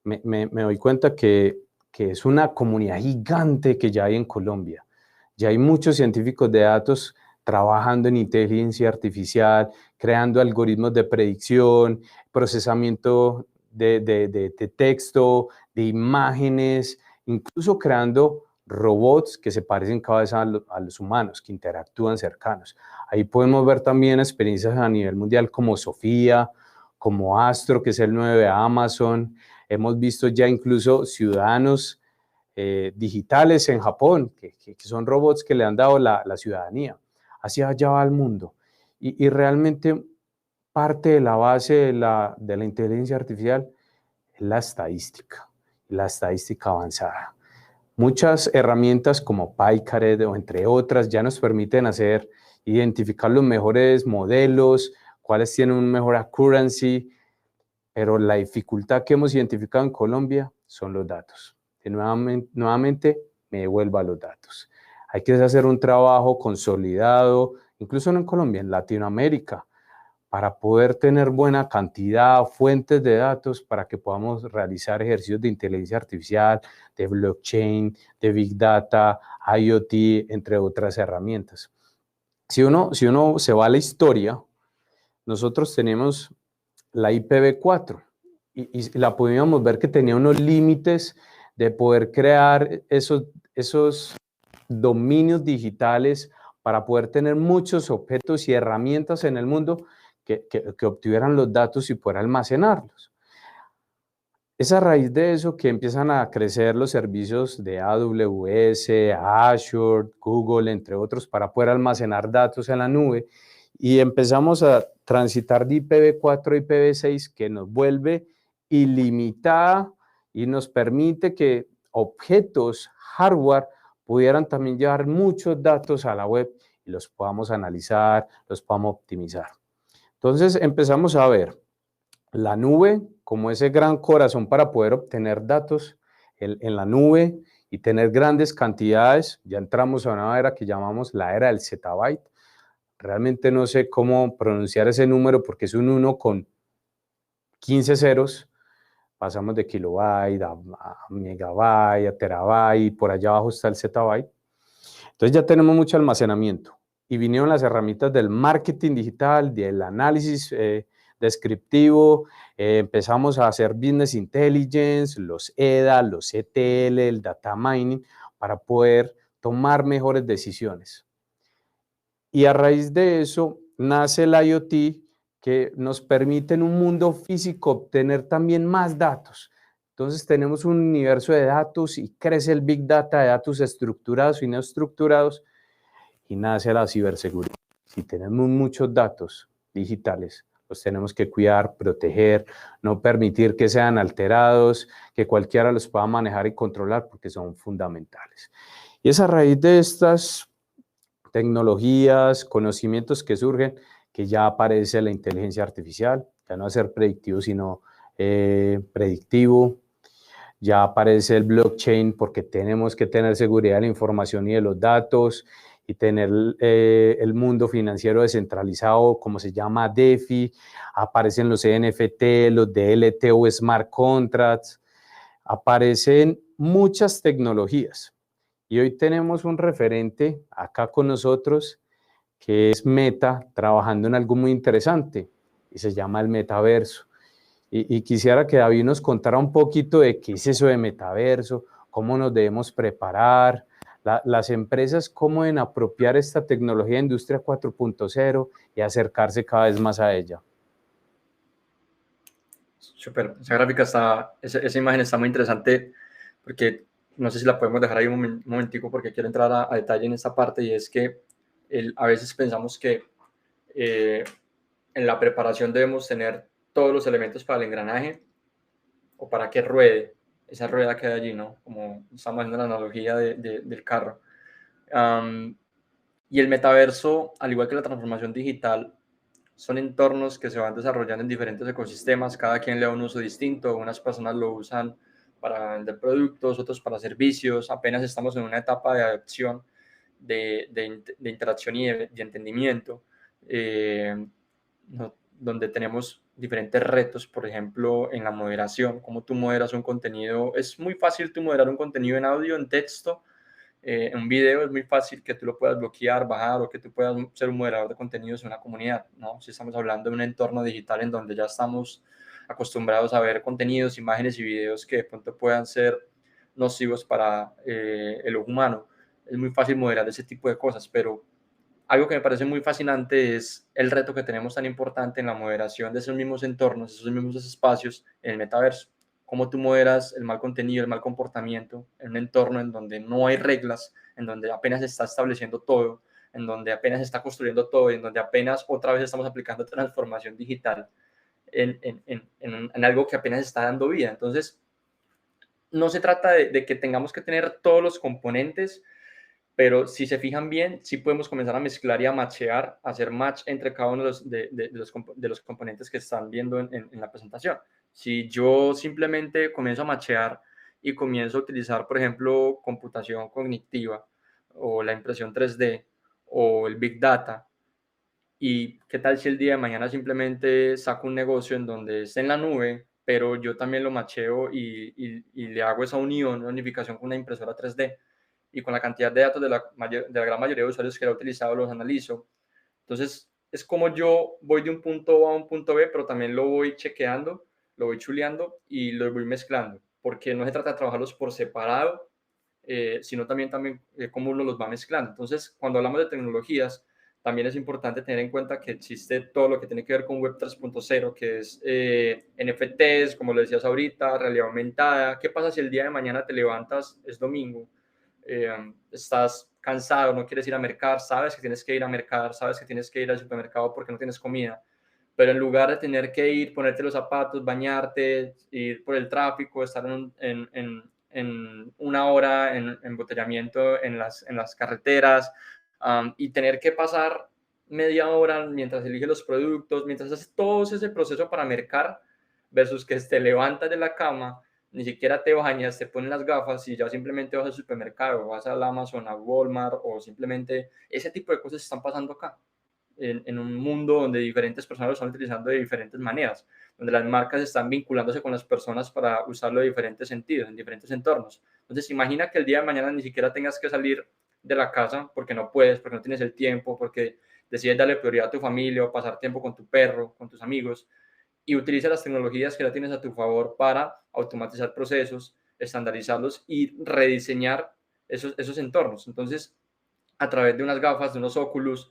me doy cuenta que es una comunidad gigante que ya hay en Colombia. Ya hay muchos científicos de datos trabajando en inteligencia artificial, creando algoritmos de predicción, procesamiento de texto, de imágenes, incluso creando robots que se parecen cada vez a los humanos, que interactúan cercanos. Ahí podemos ver también experiencias a nivel mundial como Sofía, como Astro, que es el 9 de Amazon. Hemos visto ya incluso ciudadanos digitales en Japón, que son robots que le han dado la ciudadanía. Hacia allá va el mundo. Y realmente parte de la base de la inteligencia artificial es la estadística avanzada. Muchas herramientas como PyCaret o entre otras ya nos permiten identificar los mejores modelos, cuáles tienen un mejor accuracy, pero la dificultad que hemos identificado en Colombia son los datos. Y nuevamente me devuelvo a los datos. Hay que hacer un trabajo consolidado, incluso no en Colombia, en Latinoamérica, para poder tener buena cantidad, fuentes de datos, para que podamos realizar ejercicios de inteligencia artificial, de blockchain, de big data, IoT, entre otras herramientas. Si uno se va a la historia, nosotros tenemos la IPv4 y la podíamos ver que tenía unos límites de poder crear esos dominios digitales para poder tener muchos objetos y herramientas en el mundo que obtuvieran los datos y poder almacenarlos. Es a raíz de eso que empiezan a crecer los servicios de AWS, Azure, Google, entre otros, para poder almacenar datos en la nube. Y empezamos a transitar de IPv4 a IPv6, que nos vuelve ilimitada y nos permite que objetos, hardware, pudieran también llevar muchos datos a la web y los podamos analizar, los podamos optimizar. Entonces empezamos a ver la nube como ese gran corazón para poder obtener datos en la nube y tener grandes cantidades. Ya entramos a una era que llamamos la era del zettabyte. Realmente no sé cómo pronunciar ese número porque es un 1 con 15 ceros. Pasamos de kilobyte a megabyte, a terabyte, y por allá abajo está el zettabyte. Entonces ya tenemos mucho almacenamiento y vinieron las herramientas del marketing digital, del análisis descriptivo, empezamos a hacer business intelligence, los EDA, los ETL, el data mining, para poder tomar mejores decisiones. Y a raíz de eso nace el IoT, que nos permite en un mundo físico obtener también más datos. Entonces tenemos un universo de datos y crece el Big Data de datos estructurados y no estructurados y nace la ciberseguridad. Si tenemos muchos datos digitales, los tenemos que cuidar, proteger, no permitir que sean alterados, que cualquiera los pueda manejar y controlar porque son fundamentales. Y es a raíz de estas tecnologías, conocimientos que surgen, que ya aparece la inteligencia artificial, ya no va a ser predictivo, sino predictivo. Ya aparece el blockchain porque tenemos que tener seguridad de la información y de los datos y tener el mundo financiero descentralizado, como se llama DeFi. Aparecen los NFT, los DLT o Smart Contracts. Aparecen muchas tecnologías. Y hoy tenemos un referente acá con nosotros que es Meta, trabajando en algo muy interesante y se llama el metaverso. Y quisiera que David nos contara un poquito de qué es eso de metaverso, cómo nos debemos preparar, las empresas cómo deben apropiar esta tecnología de industria 4.0 y acercarse cada vez más a ella. Súper, esa gráfica esa imagen está muy interesante porque no sé si la podemos dejar ahí un momentico porque quiero entrar a detalle en esta parte y es que a veces pensamos que en la preparación debemos tener todos los elementos para el engranaje o para que ruede esa rueda que hay allí, ¿no? Como estamos haciendo la analogía del carro. Y el metaverso, al igual que la transformación digital, son entornos que se van desarrollando en diferentes ecosistemas, cada quien le da un uso distinto, unas personas lo usan para vender productos, otros para servicios, apenas estamos en una etapa de adopción, de interacción y de entendimiento, donde tenemos diferentes retos, por ejemplo, en la moderación, cómo tú moderas un contenido. Es muy fácil tú moderar un contenido en audio, en texto, en un video es muy fácil que tú lo puedas bloquear, bajar, o que tú puedas ser un moderador de contenidos en una comunidad, ¿no? Si estamos hablando de un entorno digital en donde ya estamos acostumbrados a ver contenidos, imágenes y videos que de pronto puedan ser nocivos para el ojo humano, es muy fácil moderar ese tipo de cosas, pero algo que me parece muy fascinante es el reto que tenemos tan importante en la moderación de esos mismos entornos, esos mismos espacios en el metaverso. Cómo tú moderas el mal contenido, el mal comportamiento en un entorno en donde no hay reglas, en donde apenas se está estableciendo todo, en donde apenas se está construyendo todo y en donde apenas otra vez estamos aplicando transformación digital en algo que apenas está dando vida. Entonces, no se trata de que tengamos que tener todos los componentes, pero si se fijan bien, sí podemos comenzar a mezclar y a matchear, a hacer match entre cada uno de los componentes que están viendo en la presentación. Si yo simplemente comienzo a matchear y comienzo a utilizar, por ejemplo, computación cognitiva o la impresión 3D o el Big Data, y qué tal si el día de mañana simplemente saco un negocio en donde esté en la nube, pero yo también lo macheo y le hago esa unión, una unificación con una impresora 3D y con la cantidad de datos de la gran mayoría de usuarios que lo ha utilizado, los analizo. Entonces, es como yo voy de un punto A a un punto B, pero también lo voy chequeando, lo voy chuleando y lo voy mezclando, porque no se trata de trabajarlos por separado, sino también cómo uno los va mezclando. Entonces, cuando hablamos de tecnologías, también es importante tener en cuenta que existe todo lo que tiene que ver con Web 3.0, que es NFTs, como lo decías ahorita, realidad aumentada. ¿Qué pasa si el día de mañana te levantas, es domingo, estás cansado, no quieres ir a mercar, sabes que tienes que ir a mercar, sabes que tienes que ir al supermercado porque no tienes comida, pero en lugar de tener que ir, ponerte los zapatos, bañarte, ir por el tráfico, estar en una hora en embotellamiento en las carreteras, y tener que pasar media hora mientras eliges los productos, mientras haces todo ese proceso para mercar, versus que te levantas de la cama, ni siquiera te bañas, te pones las gafas y ya simplemente vas al supermercado, vas al Amazon, a Walmart, o simplemente ese tipo de cosas están pasando acá. En un mundo donde diferentes personas lo están utilizando de diferentes maneras, donde las marcas están vinculándose con las personas para usarlo de diferentes sentidos, en diferentes entornos. Entonces, imagina que el día de mañana ni siquiera tengas que salir de la casa porque no puedes, porque no tienes el tiempo, porque decides darle prioridad a tu familia o pasar tiempo con tu perro, con tus amigos, y utiliza las tecnologías que ya tienes a tu favor para automatizar procesos, estandarizarlos y rediseñar esos entornos. Entonces, a través de unas gafas, de unos óculos,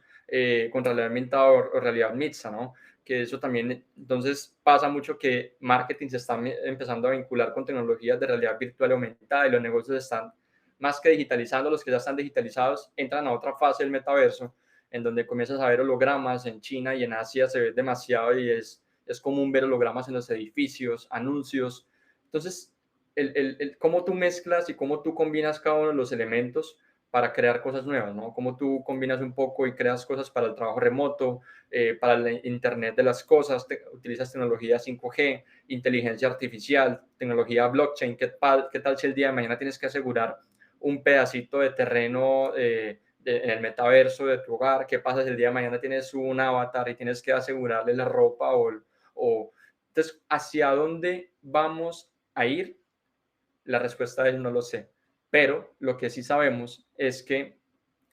con realidad aumentada o realidad mixta, ¿no? Que eso también, entonces pasa mucho que marketing se está empezando a vincular con tecnologías de realidad virtual aumentada y los negocios están más que digitalizando, los que ya están digitalizados entran a otra fase del metaverso, en donde comienzas a ver hologramas. En China y en Asia se ve demasiado y es común ver hologramas en los edificios, anuncios. Entonces, cómo tú mezclas y cómo tú combinas cada uno de los elementos para crear cosas nuevas, ¿no? Cómo tú combinas un poco y creas cosas para el trabajo remoto, para el Internet de las cosas, utilizas tecnología 5G, inteligencia artificial, tecnología blockchain. ¿Qué tal si el día de mañana tienes que asegurar un pedacito de terreno en el metaverso de tu hogar? ¿Qué pasa si el día de mañana tienes un avatar y tienes que asegurarle la ropa entonces, ¿hacia dónde vamos a ir? La respuesta es no lo sé, pero lo que sí sabemos es que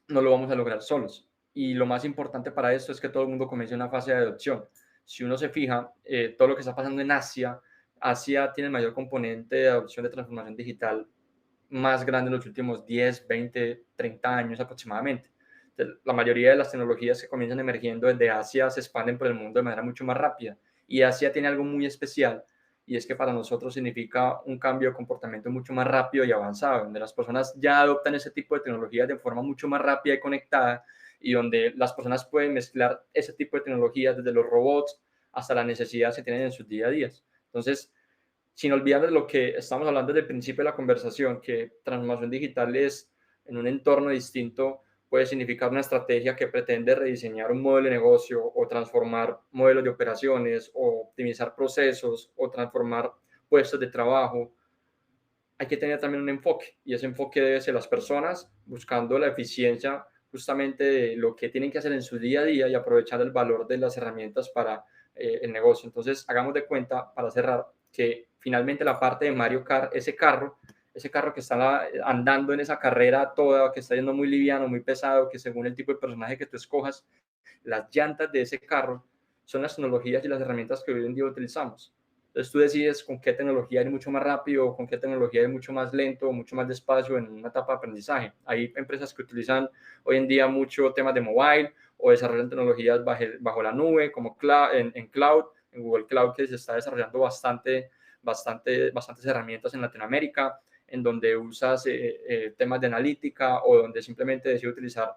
no lo vamos a lograr solos. Y lo más importante para esto es que todo el mundo comience una fase de adopción. Si uno se fija, todo lo que está pasando en Asia, Asia tiene el mayor componente de adopción de transformación digital más grande en los últimos 10, 20, 30 años aproximadamente. Entonces, la mayoría de las tecnologías que comienzan emergiendo desde Asia se expanden por el mundo de manera mucho más rápida. Y Asia tiene algo muy especial, y es que para nosotros significa un cambio de comportamiento mucho más rápido y avanzado, donde las personas ya adoptan ese tipo de tecnologías de forma mucho más rápida y conectada, y donde las personas pueden mezclar ese tipo de tecnologías desde los robots hasta las necesidades que tienen en sus día a día. Entonces, sin olvidar de lo que estamos hablando desde el principio de la conversación, que transformación digital es en un entorno distinto, puede significar una estrategia que pretende rediseñar un modelo de negocio o transformar modelos de operaciones o optimizar procesos o transformar puestos de trabajo. Hay que tener también un enfoque y ese enfoque debe ser las personas buscando la eficiencia justamente de lo que tienen que hacer en su día a día y aprovechar el valor de las herramientas para el negocio. Entonces, hagamos de cuenta, para cerrar, que finalmente la parte de Mario Kart, ese carro que está andando en esa carrera toda, que está yendo muy liviano, muy pesado, que según el tipo de personaje que tú escojas, las llantas de ese carro son las tecnologías y las herramientas que hoy en día utilizamos. Entonces tú decides con qué tecnología ir mucho más rápido, con qué tecnología ir mucho más lento, mucho más despacio en una etapa de aprendizaje. Hay empresas que utilizan hoy en día mucho temas de mobile o desarrollan tecnologías bajo la nube, como en cloud, en Google Cloud, que se está desarrollando bastantes herramientas en Latinoamérica, en donde usas temas de analítica o donde simplemente decides utilizar,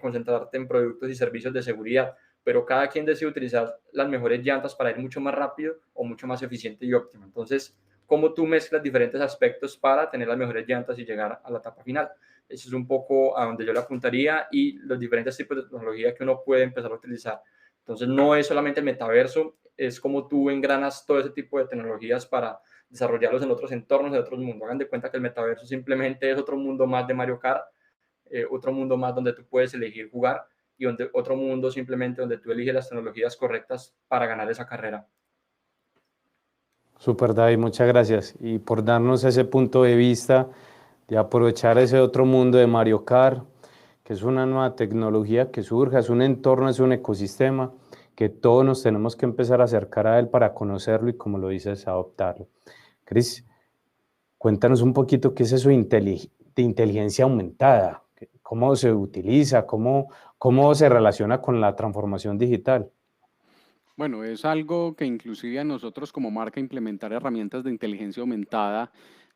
concentrarte en productos y servicios de seguridad, pero cada quien decide utilizar las mejores llantas para ir mucho más rápido o mucho más eficiente y óptimo. Entonces, ¿cómo tú mezclas diferentes aspectos para tener las mejores llantas y llegar a la etapa final? Eso es un poco a donde yo le apuntaría y los diferentes tipos de tecnología que uno puede empezar a utilizar. Entonces, no es solamente el metaverso, es como tú engranas todo ese tipo de tecnologías para desarrollarlos en otros entornos, en otros mundos. Hagan de cuenta que el metaverso simplemente es otro mundo más de Mario Kart, otro mundo más donde tú puedes elegir jugar y otro mundo simplemente donde tú eliges las tecnologías correctas para ganar esa carrera. Super, David, muchas gracias. Y por darnos ese punto de vista de aprovechar ese otro mundo de Mario Kart, que es una nueva tecnología que surge, es un entorno, es un ecosistema que todos nos tenemos que empezar a acercar a él para conocerlo y, como lo dices, adoptarlo. Cris, cuéntanos un poquito qué es eso de inteligencia aumentada, cómo se utiliza, cómo se relaciona con la transformación digital. Bueno, es algo que inclusive a nosotros como marca implementar herramientas de inteligencia aumentada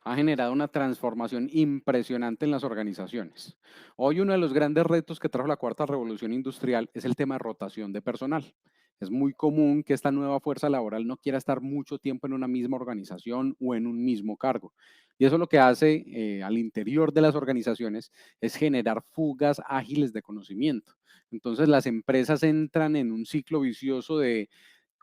ha generado una transformación impresionante en las organizaciones. Hoy uno de los grandes retos que trajo la cuarta revolución industrial es el tema de rotación de personal. Es muy común que esta nueva fuerza laboral no quiera estar mucho tiempo en una misma organización o en un mismo cargo. Y eso lo que hace al interior de las organizaciones es generar fugas ágiles de conocimiento. Entonces las empresas entran en un ciclo vicioso de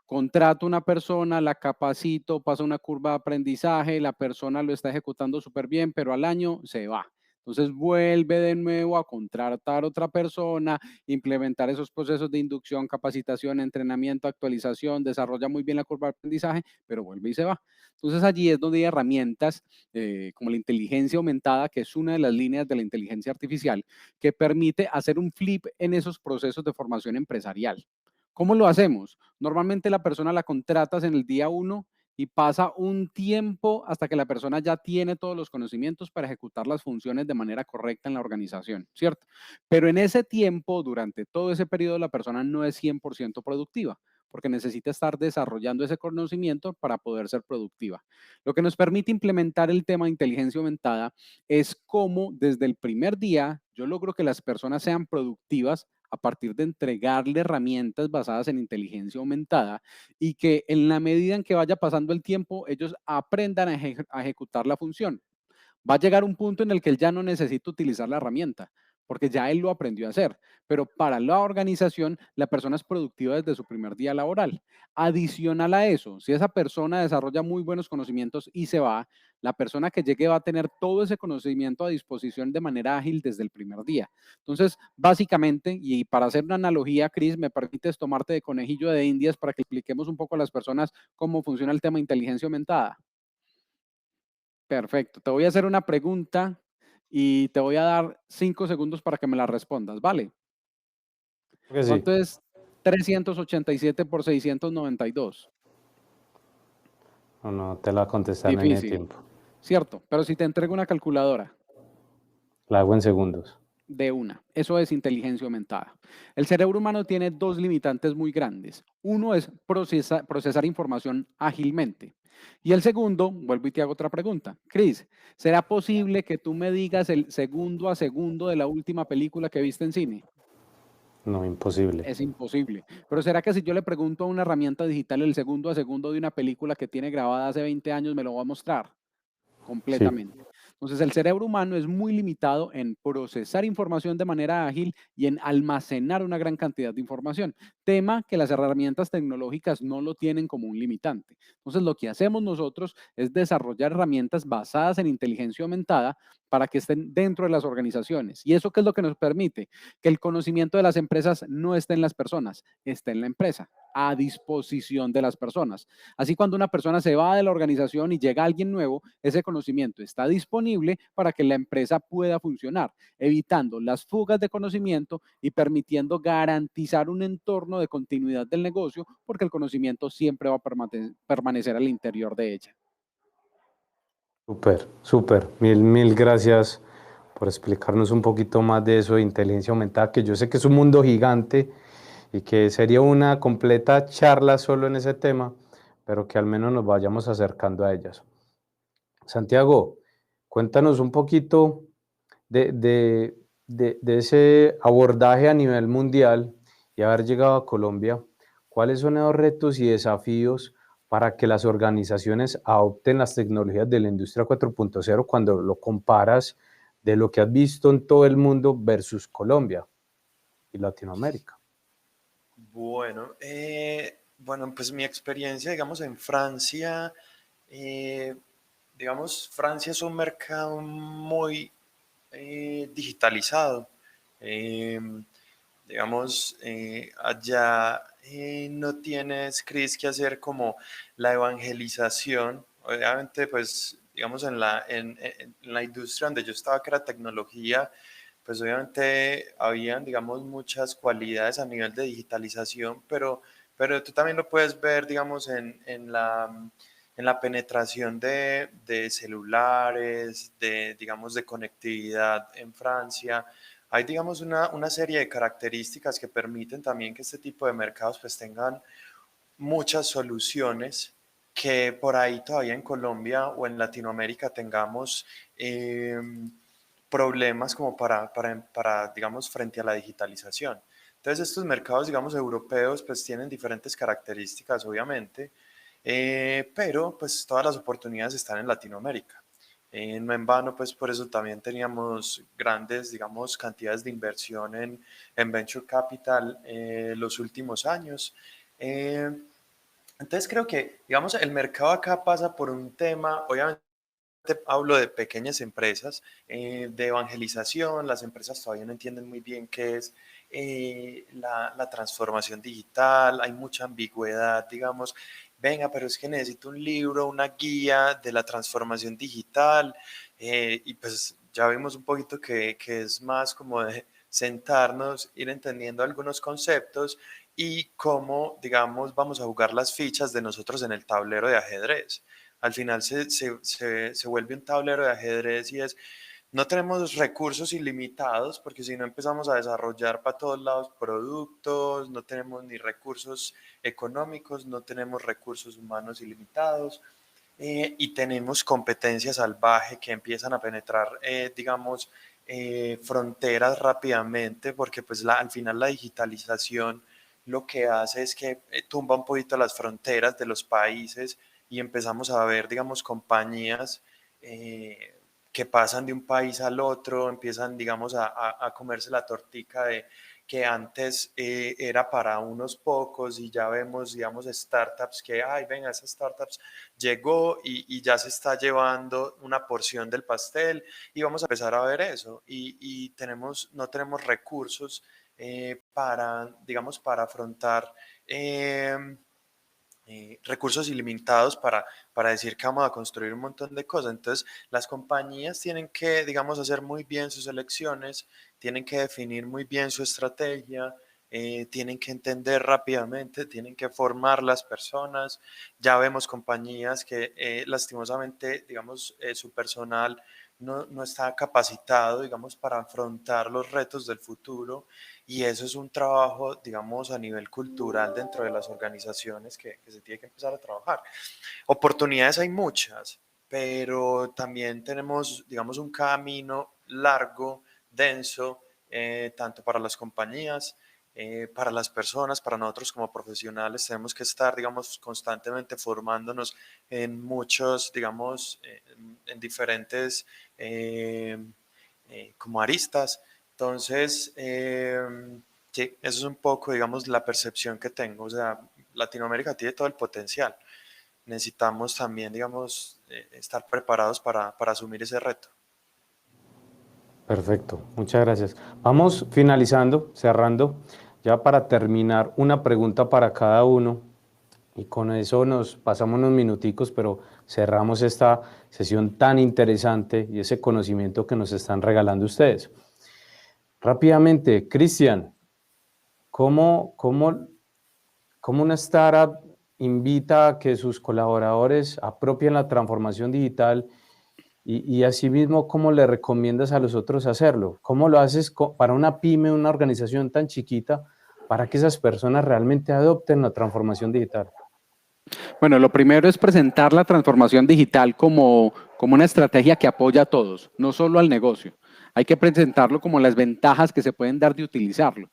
contrato a una persona, la capacito, pasa una curva de aprendizaje, la persona lo está ejecutando súper bien, pero al año se va. Entonces vuelve de nuevo a contratar otra persona, implementar esos procesos de inducción, capacitación, entrenamiento, actualización, desarrolla muy bien la curva de aprendizaje, pero vuelve y se va. Entonces allí es donde hay herramientas como la inteligencia aumentada, que es una de las líneas de la inteligencia artificial, que permite hacer un flip en esos procesos de formación empresarial. ¿Cómo lo hacemos? Normalmente la persona la contratas en el día 1 y pasa un tiempo hasta que la persona ya tiene todos los conocimientos para ejecutar las funciones de manera correcta en la organización, ¿cierto? Pero en ese tiempo, durante todo ese periodo, la persona no es 100% productiva, porque necesita estar desarrollando ese conocimiento para poder ser productiva. Lo que nos permite implementar el tema de inteligencia aumentada es cómo desde el primer día yo logro que las personas sean productivas a partir de entregarle herramientas basadas en inteligencia aumentada y que en la medida en que vaya pasando el tiempo, ellos aprendan a ejecutar la función. Va a llegar un punto en el que él ya no necesita utilizar la herramienta, porque ya él lo aprendió a hacer. Pero para la organización, la persona es productiva desde su primer día laboral. Adicional a eso, si esa persona desarrolla muy buenos conocimientos y se va, la persona que llegue va a tener todo ese conocimiento a disposición de manera ágil desde el primer día. Entonces, básicamente, y para hacer una analogía, Cris, me permites tomarte de conejillo de indias para que expliquemos un poco a las personas cómo funciona el tema de inteligencia aumentada. Perfecto. Te voy a hacer una pregunta y te voy a dar 5 segundos para que me la respondas, ¿vale? Que sí. ¿Cuánto es 387 por 692? No te la contestan en el Difícil, tiempo. cierto. Pero si te entrego una calculadora, La hago en segundos. de una. Eso es inteligencia aumentada. El cerebro humano tiene dos limitantes muy grandes. Uno es procesar información ágilmente. Y el segundo, vuelvo y te hago otra pregunta. Cris, ¿será posible que tú me digas el segundo a segundo de la última película que viste en cine? No, imposible. Es imposible. Pero ¿será que si yo le pregunto a una herramienta digital el segundo a segundo de una película que tiene grabada hace 20 años, me lo va a mostrar? Sí. Completamente. Entonces, el cerebro humano es muy limitado en procesar información de manera ágil y en almacenar una gran cantidad de información, tema que las herramientas tecnológicas no lo tienen como un limitante. Entonces, lo que hacemos nosotros es desarrollar herramientas basadas en inteligencia aumentada para que estén dentro de las organizaciones. ¿Y eso qué es lo que nos permite? Que el conocimiento de las empresas no esté en las personas, esté en la empresa, a disposición de las personas. Así, cuando una persona se va de la organización y llega alguien nuevo, ese conocimiento está disponible para que la empresa pueda funcionar, evitando las fugas de conocimiento y permitiendo garantizar un entorno de continuidad del negocio, porque el conocimiento siempre va a permanecer al interior de ella. Súper, súper. Mil gracias por explicarnos un poquito más de eso de inteligencia aumentada, que yo sé que es un mundo gigante y que sería una completa charla solo en ese tema, pero que al menos nos vayamos acercando a ellas. Santiago, cuéntanos un poquito de ese abordaje a nivel mundial y haber llegado a Colombia. ¿Cuáles son los retos y desafíos para que las organizaciones adopten las tecnologías de la industria 4.0 cuando lo comparas de lo que has visto en todo el mundo versus Colombia y Latinoamérica? Bueno, pues mi experiencia, digamos, en Francia, eh, digamos, Francia es un mercado muy digitalizado. Eh, digamos, allá no tienes, Chris, que hacer como la evangelización. Obviamente, pues, digamos, en la industria donde yo estaba, que era tecnología, pues obviamente habían, digamos, muchas cualidades a nivel de digitalización, pero tú también lo puedes ver, digamos, en la penetración de celulares, de, digamos, de conectividad en Francia. Hay, digamos, una serie de características que permiten también que este tipo de mercados pues tengan muchas soluciones que por ahí todavía en Colombia o en Latinoamérica tengamos problemas como digamos, frente a la digitalización. Entonces, estos mercados, digamos, europeos, pues tienen diferentes características, obviamente, pero pues todas las oportunidades están en Latinoamérica. No en vano, pues por eso también teníamos grandes, digamos, cantidades de inversión en Venture Capital los últimos años. Eh, entonces creo que, digamos, el mercado acá pasa por un tema, obviamente hablo de pequeñas empresas, de evangelización. Las empresas todavía no entienden muy bien qué es la transformación digital, hay mucha ambigüedad, digamos, venga, pero es que necesito un libro, una guía de la transformación digital, y pues ya vimos un poquito que es más como de sentarnos, ir entendiendo algunos conceptos y cómo, digamos, vamos a jugar las fichas de nosotros en el tablero de ajedrez. Al final se vuelve un tablero de ajedrez y es, no tenemos recursos ilimitados porque si no empezamos a desarrollar para todos lados productos, no tenemos ni recursos económicos, no tenemos recursos humanos ilimitados. Y tenemos competencia salvaje que empiezan a penetrar, digamos, fronteras rápidamente, porque pues al final la digitalización lo que hace es que tumba un poquito las fronteras de los países y empezamos a ver, digamos, compañías que pasan de un país al otro, empiezan, digamos, a comerse la tortica de que antes era para unos pocos y ya vemos, digamos, startups que, ay, venga, esas startups llegó y ya se está llevando una porción del pastel y vamos a empezar a ver eso y no tenemos recursos para, digamos, para afrontar recursos ilimitados para decir que vamos a construir un montón de cosas. Entonces, las compañías tienen que, digamos, hacer muy bien sus elecciones, tienen que definir muy bien su estrategia, tienen que entender rápidamente, tienen que formar las personas. Ya vemos compañías que lastimosamente, digamos, su personal no está capacitado, digamos, para afrontar los retos del futuro y eso es un trabajo, digamos, a nivel cultural dentro de las organizaciones que se tiene que empezar a trabajar. Oportunidades hay muchas, pero también tenemos, digamos, un camino largo, denso, tanto para las compañías para las personas, para nosotros como profesionales, tenemos que estar, digamos, constantemente formándonos en muchos, digamos, en diferentes como aristas. Entonces, sí, eso es un poco, digamos, la percepción que tengo. O sea, Latinoamérica tiene todo el potencial. Necesitamos también, digamos, estar preparados para asumir ese reto. Perfecto, muchas gracias. Vamos finalizando, cerrando, ya para terminar, una pregunta para cada uno y con eso nos pasamos unos minuticos, pero cerramos esta sesión tan interesante y ese conocimiento que nos están regalando ustedes. Rápidamente, Cristian, ¿cómo una startup invita a que sus colaboradores apropien la transformación digital y asimismo, ¿cómo le recomiendas a los otros hacerlo? ¿Cómo lo haces para una pyme, una organización tan chiquita, para que esas personas realmente adopten la transformación digital? Bueno, lo primero es presentar la transformación digital como una estrategia que apoya a todos, no solo al negocio. Hay que presentarlo como las ventajas que se pueden dar de utilizarlo.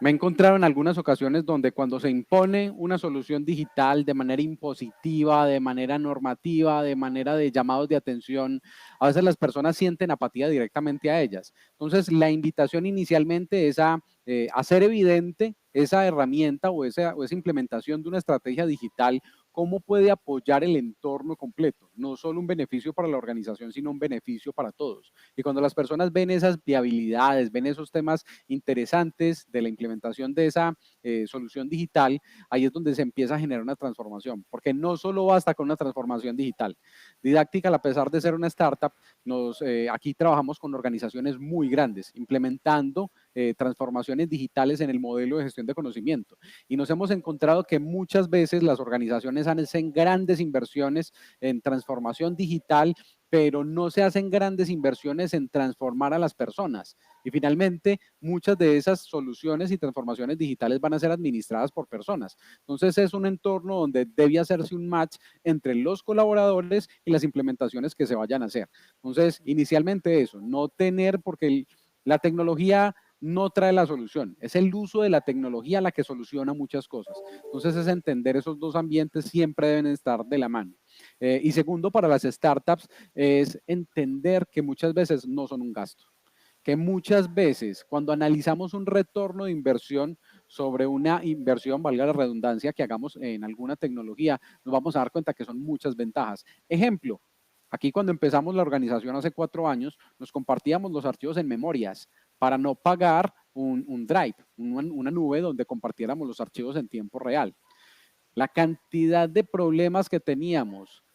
Me he encontrado en algunas ocasiones donde cuando se impone una solución digital de manera impositiva, de manera normativa, de manera de llamados de atención, a veces las personas sienten apatía directamente a ellas. Entonces, la invitación inicialmente es a hacer evidente esa herramienta o esa implementación de una estrategia digital, cómo puede apoyar el entorno completo, no solo un beneficio para la organización, sino un beneficio para todos. Y cuando las personas ven esas viabilidades, ven esos temas interesantes de la implementación de esa solución digital, ahí es donde se empieza a generar una transformación, porque no solo basta con una transformación digital. Didactical, a pesar de ser una startup, aquí trabajamos con organizaciones muy grandes, implementando transformaciones digitales en el modelo de gestión de conocimiento. Y nos hemos encontrado que muchas veces las organizaciones hacen grandes inversiones en transformación digital, pero no se hacen grandes inversiones en transformar a las personas. Y finalmente, muchas de esas soluciones y transformaciones digitales van a ser administradas por personas. Entonces, es un entorno donde debe hacerse un match entre los colaboradores y las implementaciones que se vayan a hacer. Entonces, inicialmente eso, no tener, porque la tecnología no trae la solución, es el uso de la tecnología la que soluciona muchas cosas. Entonces es entender esos dos ambientes, siempre deben estar de la mano. Y segundo, para las startups, es entender que muchas veces no son un gasto, que muchas veces cuando analizamos un retorno de inversión sobre una inversión, valga la redundancia, que hagamos en alguna tecnología, nos vamos a dar cuenta que son muchas ventajas. Ejemplo, aquí cuando empezamos la organización hace 4 años, nos compartíamos los archivos en memorias para no pagar un drive, una nube donde compartiéramos los archivos en tiempo real. La cantidad de problemas que teníamos,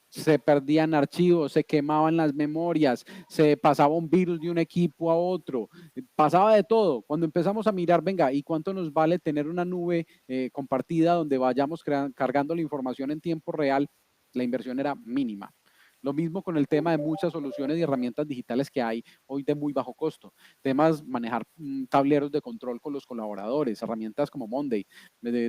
se perdían archivos, se quemaban las memorias, se pasaba un virus de un equipo a otro, pasaba de todo. Cuando empezamos a mirar, venga, ¿y cuánto nos vale tener una nube compartida donde vayamos cargando la información en tiempo real? La inversión era mínima. Lo mismo con el tema de muchas soluciones y herramientas digitales que hay hoy de muy bajo costo. Temas, manejar tableros de control con los colaboradores, herramientas como Monday,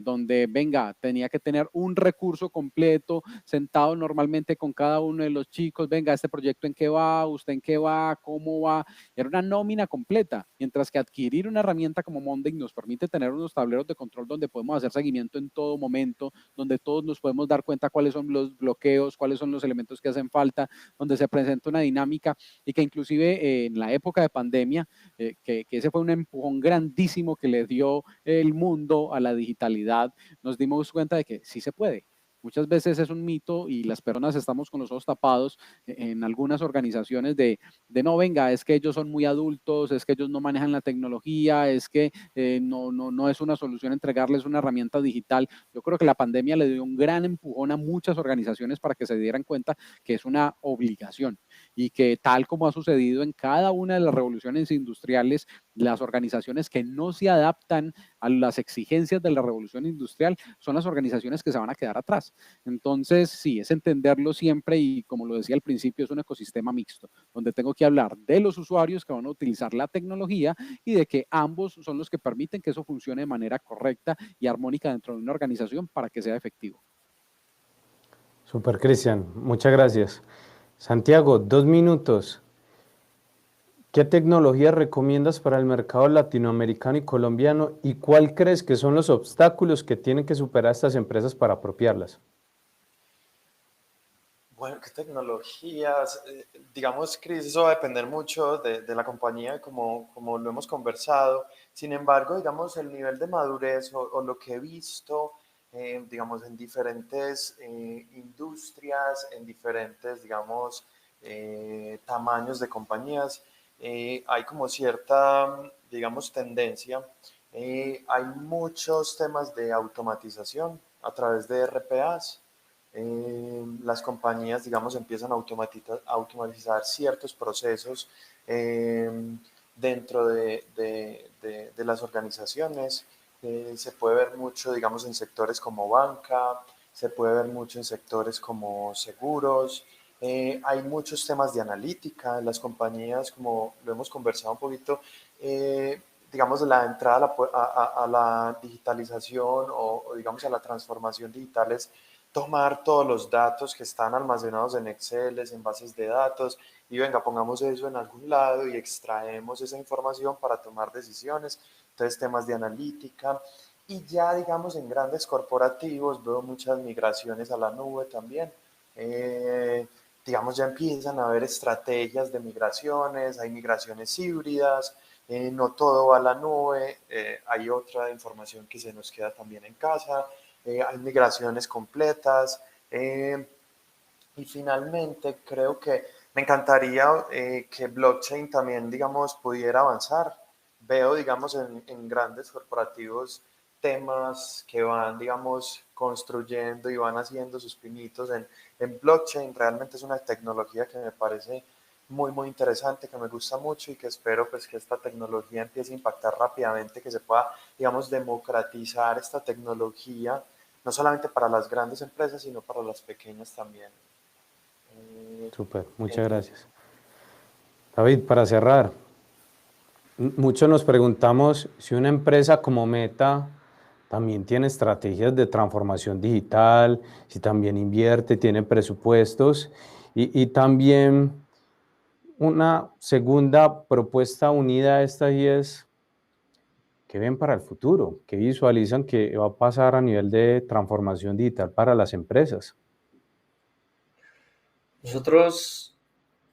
donde, venga, tenía que tener un recurso completo, sentado normalmente con cada uno de los chicos, venga, este proyecto en qué va, usted en qué va, cómo va. Era una nómina completa, mientras que adquirir una herramienta como Monday nos permite tener unos tableros de control donde podemos hacer seguimiento en todo momento, donde todos nos podemos dar cuenta cuáles son los bloqueos, cuáles son los elementos que hacen falta, donde se presenta una dinámica y que inclusive en la época de pandemia, que ese fue un empujón grandísimo que le dio el mundo a la digitalidad, nos dimos cuenta de que sí se puede. Muchas veces es un mito y las personas estamos con los ojos tapados en algunas organizaciones de no, venga, es que ellos son muy adultos, es que ellos no manejan la tecnología, es que no es una solución entregarles una herramienta digital. Yo creo que la pandemia le dio un gran empujón a muchas organizaciones para que se dieran cuenta que es una obligación y que tal como ha sucedido en cada una de las revoluciones industriales, las organizaciones que no se adaptan a las exigencias de la revolución industrial son las organizaciones que se van a quedar atrás. Entonces, sí, es entenderlo siempre y como lo decía al principio, es un ecosistema mixto, donde tengo que hablar de los usuarios que van a utilizar la tecnología y de que ambos son los que permiten que eso funcione de manera correcta y armónica dentro de una organización para que sea efectivo. Super, Cristian, muchas gracias. Santiago, 2 minutos. ¿Qué tecnologías recomiendas para el mercado latinoamericano y colombiano y cuál crees que son los obstáculos que tienen que superar estas empresas para apropiarlas? Bueno, ¿qué tecnologías? Digamos, Chris, eso va a depender mucho de la compañía, como lo hemos conversado. Sin embargo, digamos, el nivel de madurez o lo que he visto, digamos, en diferentes industrias, en diferentes, digamos, tamaños de compañías, hay como cierta, digamos, tendencia. Hay muchos temas de automatización a través de RPAs. Las compañías, digamos, empiezan a automatizar ciertos procesos eh, dentro de las organizaciones. Se puede ver mucho, digamos, en sectores como banca, se puede ver mucho en sectores como seguros. Hay muchos temas de analítica en las compañías, como lo hemos conversado un poquito. Digamos, la entrada a la digitalización o, digamos, a la transformación digital es tomar todos los datos que están almacenados en Excel, en bases de datos, y venga, pongamos eso en algún lado y extraemos esa información para tomar decisiones. Entonces, temas de analítica. Y ya, digamos, en grandes corporativos veo muchas migraciones a la nube también. Digamos, ya empiezan a haber estrategias de migraciones, hay migraciones híbridas, no todo va a la nube, hay otra información que se nos queda también en casa, hay migraciones completas. Y finalmente, creo que me encantaría que blockchain también, digamos, pudiera avanzar. Veo, digamos, en grandes corporativos temas que van, digamos, construyendo y van haciendo sus pinitos en blockchain. Realmente es una tecnología que me parece muy, muy interesante, que me gusta mucho y que espero pues que esta tecnología empiece a impactar rápidamente, que se pueda, digamos, democratizar esta tecnología, no solamente para las grandes empresas, sino para las pequeñas también. Súper, En- muchas gracias. David, para cerrar, muchos nos preguntamos si una empresa como Meta también tiene estrategias de transformación digital, si también invierte, tiene presupuestos y también una segunda propuesta unida a esta y es qué ven para el futuro, qué visualizan que va a pasar a nivel de transformación digital para las empresas. Nosotros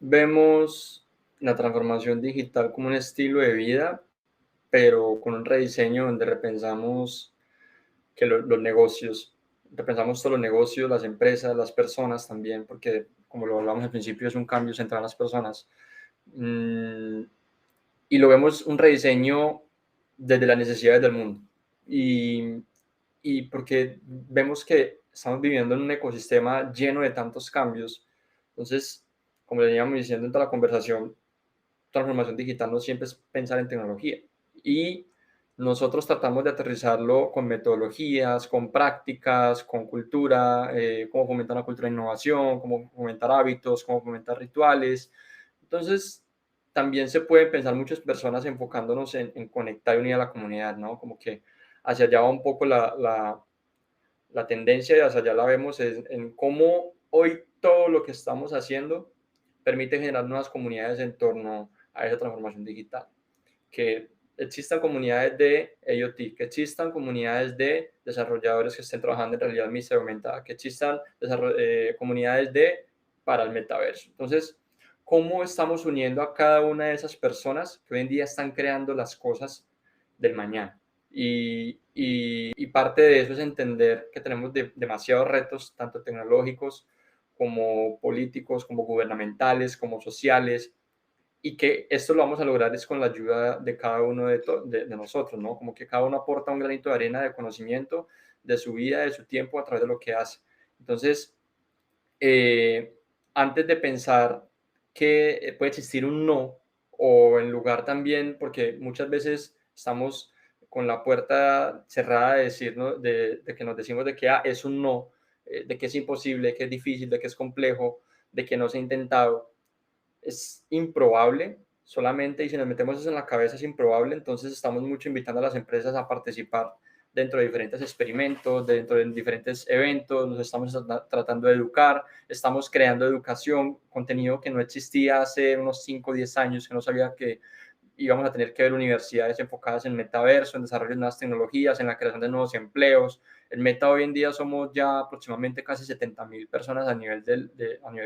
vemos la transformación digital como un estilo de vida, pero con un rediseño donde repensamos que los negocios, repensamos todos los negocios, las empresas, las personas también, porque como lo hablamos al principio, es un cambio central en las personas. Y lo vemos un rediseño desde las necesidades del mundo. Y, y porque vemos que estamos viviendo en un ecosistema lleno de tantos cambios. Entonces, como le veníamos diciendo en toda la conversación, transformación digital no siempre es pensar en tecnología. Y nosotros tratamos de aterrizarlo con metodologías, con prácticas, con cultura, cómo fomentar una cultura de innovación, cómo fomentar hábitos, cómo fomentar rituales. Entonces, también se pueden pensar muchas personas enfocándonos en conectar y unir a la comunidad, ¿no? Como que hacia allá va un poco la tendencia y hacia allá la vemos en cómo hoy todo lo que estamos haciendo permite generar nuevas comunidades en torno a esa transformación digital. Que existan comunidades de IoT, que existan comunidades de desarrolladores que estén trabajando en realidad mixta y aumentada, que existan comunidades para el metaverso. Entonces, ¿cómo estamos uniendo a cada una de esas personas que hoy en día están creando las cosas del mañana? Y parte de eso es entender que tenemos demasiados retos, tanto tecnológicos como políticos, como gubernamentales, como sociales, y que esto lo vamos a lograr es con la ayuda de cada uno de nosotros, ¿no? Como que cada uno aporta un granito de arena de conocimiento, de su vida, de su tiempo, a través de lo que hace. Entonces, antes de pensar que puede existir un no, o en lugar también, porque muchas veces estamos con la puerta cerrada de decirnos, de que nos decimos de que es un no, de que es imposible, que es difícil, de que es complejo, de que no se ha intentado, es improbable solamente, y si nos metemos eso en la cabeza es improbable, entonces estamos mucho invitando a las empresas a participar dentro de diferentes experimentos, dentro de diferentes eventos, nos estamos tratando de educar, estamos creando educación, contenido que no existía hace unos 5 o 10 años, que no sabía que íbamos a tener que ver universidades enfocadas en metaverso, en desarrollo de nuevas tecnologías, en la creación de nuevos empleos. En Meta hoy en día somos ya aproximadamente casi 70.000 personas a nivel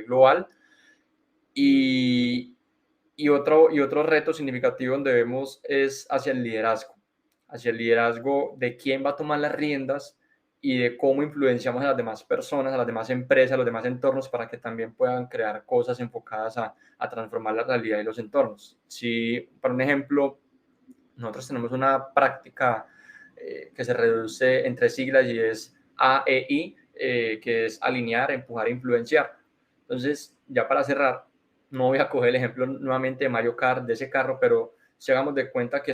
global. Y otro reto significativo donde vemos es hacia el liderazgo de quién va a tomar las riendas y de cómo influenciamos a las demás personas, a las demás empresas, a los demás entornos para que también puedan crear cosas enfocadas a transformar la realidad de los entornos. Si, para un ejemplo, nosotros tenemos una práctica que se reduce en 3 siglas y es AEI, que es alinear, empujar e influenciar. Entonces, ya para cerrar, no voy a coger el ejemplo nuevamente de Mario Kart, de ese carro, pero si hagamos de cuenta que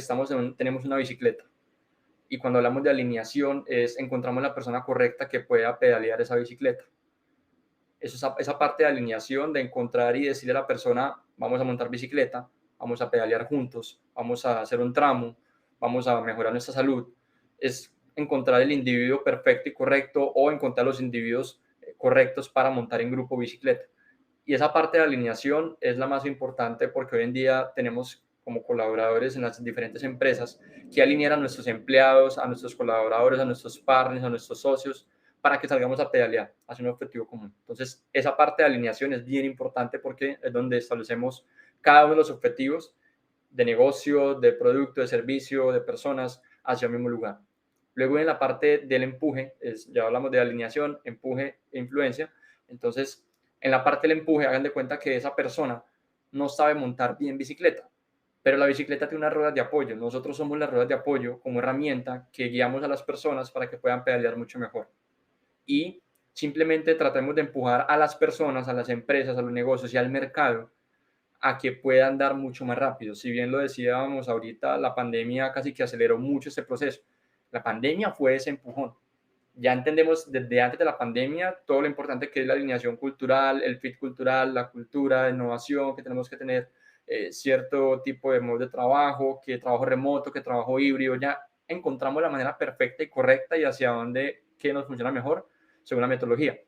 tenemos una bicicleta y cuando hablamos de alineación encontramos la persona correcta que pueda pedalear esa bicicleta. Esa parte de alineación, de encontrar y decirle a la persona, vamos a montar bicicleta, vamos a pedalear juntos, vamos a hacer un tramo, vamos a mejorar nuestra salud, es encontrar el individuo perfecto y correcto o encontrar los individuos correctos para montar en grupo bicicleta. Y esa parte de alineación es la más importante porque hoy en día tenemos como colaboradores en las diferentes empresas que alinear a nuestros empleados, a nuestros colaboradores, a nuestros partners, a nuestros socios, para que salgamos a pedalear hacia un objetivo común. Entonces, esa parte de alineación es bien importante porque es donde establecemos cada uno de los objetivos de negocio, de producto, de servicio, de personas hacia el mismo lugar. Luego en la parte del empuje, ya hablamos de alineación, empuje e influencia. Entonces, en la parte del empuje, hagan de cuenta que esa persona no sabe montar bien bicicleta, pero la bicicleta tiene unas ruedas de apoyo. Nosotros somos las ruedas de apoyo como herramienta que guiamos a las personas para que puedan pedalear mucho mejor. Y simplemente tratemos de empujar a las personas, a las empresas, a los negocios y al mercado a que puedan dar mucho más rápido. Si bien lo decíamos ahorita, la pandemia casi que aceleró mucho este proceso. La pandemia fue ese empujón. Ya entendemos desde antes de la pandemia todo lo importante que es la alineación cultural, el fit cultural, la cultura de innovación, que tenemos que tener cierto tipo de modo de trabajo, que trabajo remoto, que trabajo híbrido. Ya encontramos la manera perfecta y correcta y hacia dónde qué nos funciona mejor según la metodología.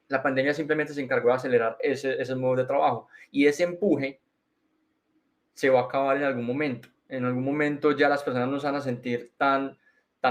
La pandemia simplemente se encargó de acelerar ese modo de trabajo y ese empuje se va a acabar en algún momento. En algún momento ya las personas no se van a sentir tan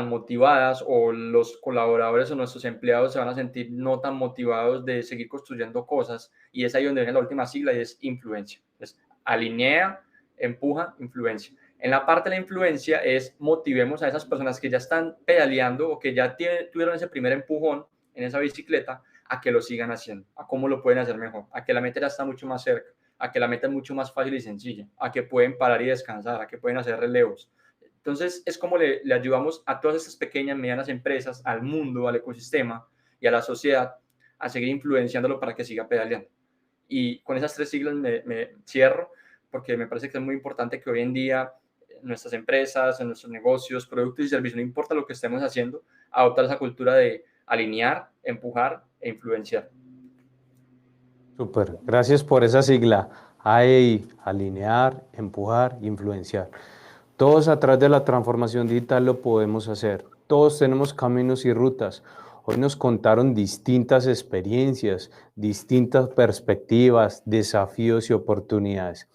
motivadas o los colaboradores o nuestros empleados se van a sentir no tan motivados de seguir construyendo cosas y es ahí donde viene la última sigla y es influencia. Entonces, alinea, empuja, influencia. En la parte de la influencia es motivemos a esas personas que ya están pedaleando o que ya tuvieron ese primer empujón en esa bicicleta a que lo sigan haciendo, a cómo lo pueden hacer mejor, a que la meta ya está mucho más cerca, a que la meta es mucho más fácil y sencilla, a que pueden parar y descansar, a que pueden hacer relevos. Entonces, es como le ayudamos a todas estas pequeñas, medianas empresas, al mundo, al ecosistema y a la sociedad a seguir influenciándolo para que siga pedaleando. Y con esas 3 siglas me cierro, porque me parece que es muy importante que hoy en día nuestras empresas, en nuestros negocios, productos y servicios, no importa lo que estemos haciendo, adoptar esa cultura de alinear, empujar e influenciar. Súper, gracias por esa sigla. AEI, alinear, empujar, influenciar. Todos a través de la transformación digital lo podemos hacer. Todos tenemos caminos y rutas. Hoy nos contaron distintas experiencias, distintas perspectivas, desafíos y oportunidades.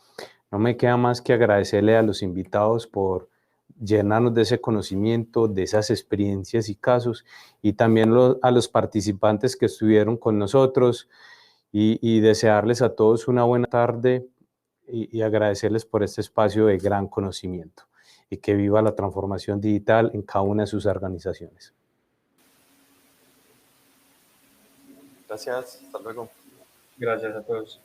No me queda más que agradecerle a los invitados por llenarnos de ese conocimiento, de esas experiencias y casos, y también a los participantes que estuvieron con nosotros y desearles a todos una buena tarde y agradecerles por este espacio de gran conocimiento y que viva la transformación digital en cada una de sus organizaciones. Gracias, hasta luego. Gracias a todos.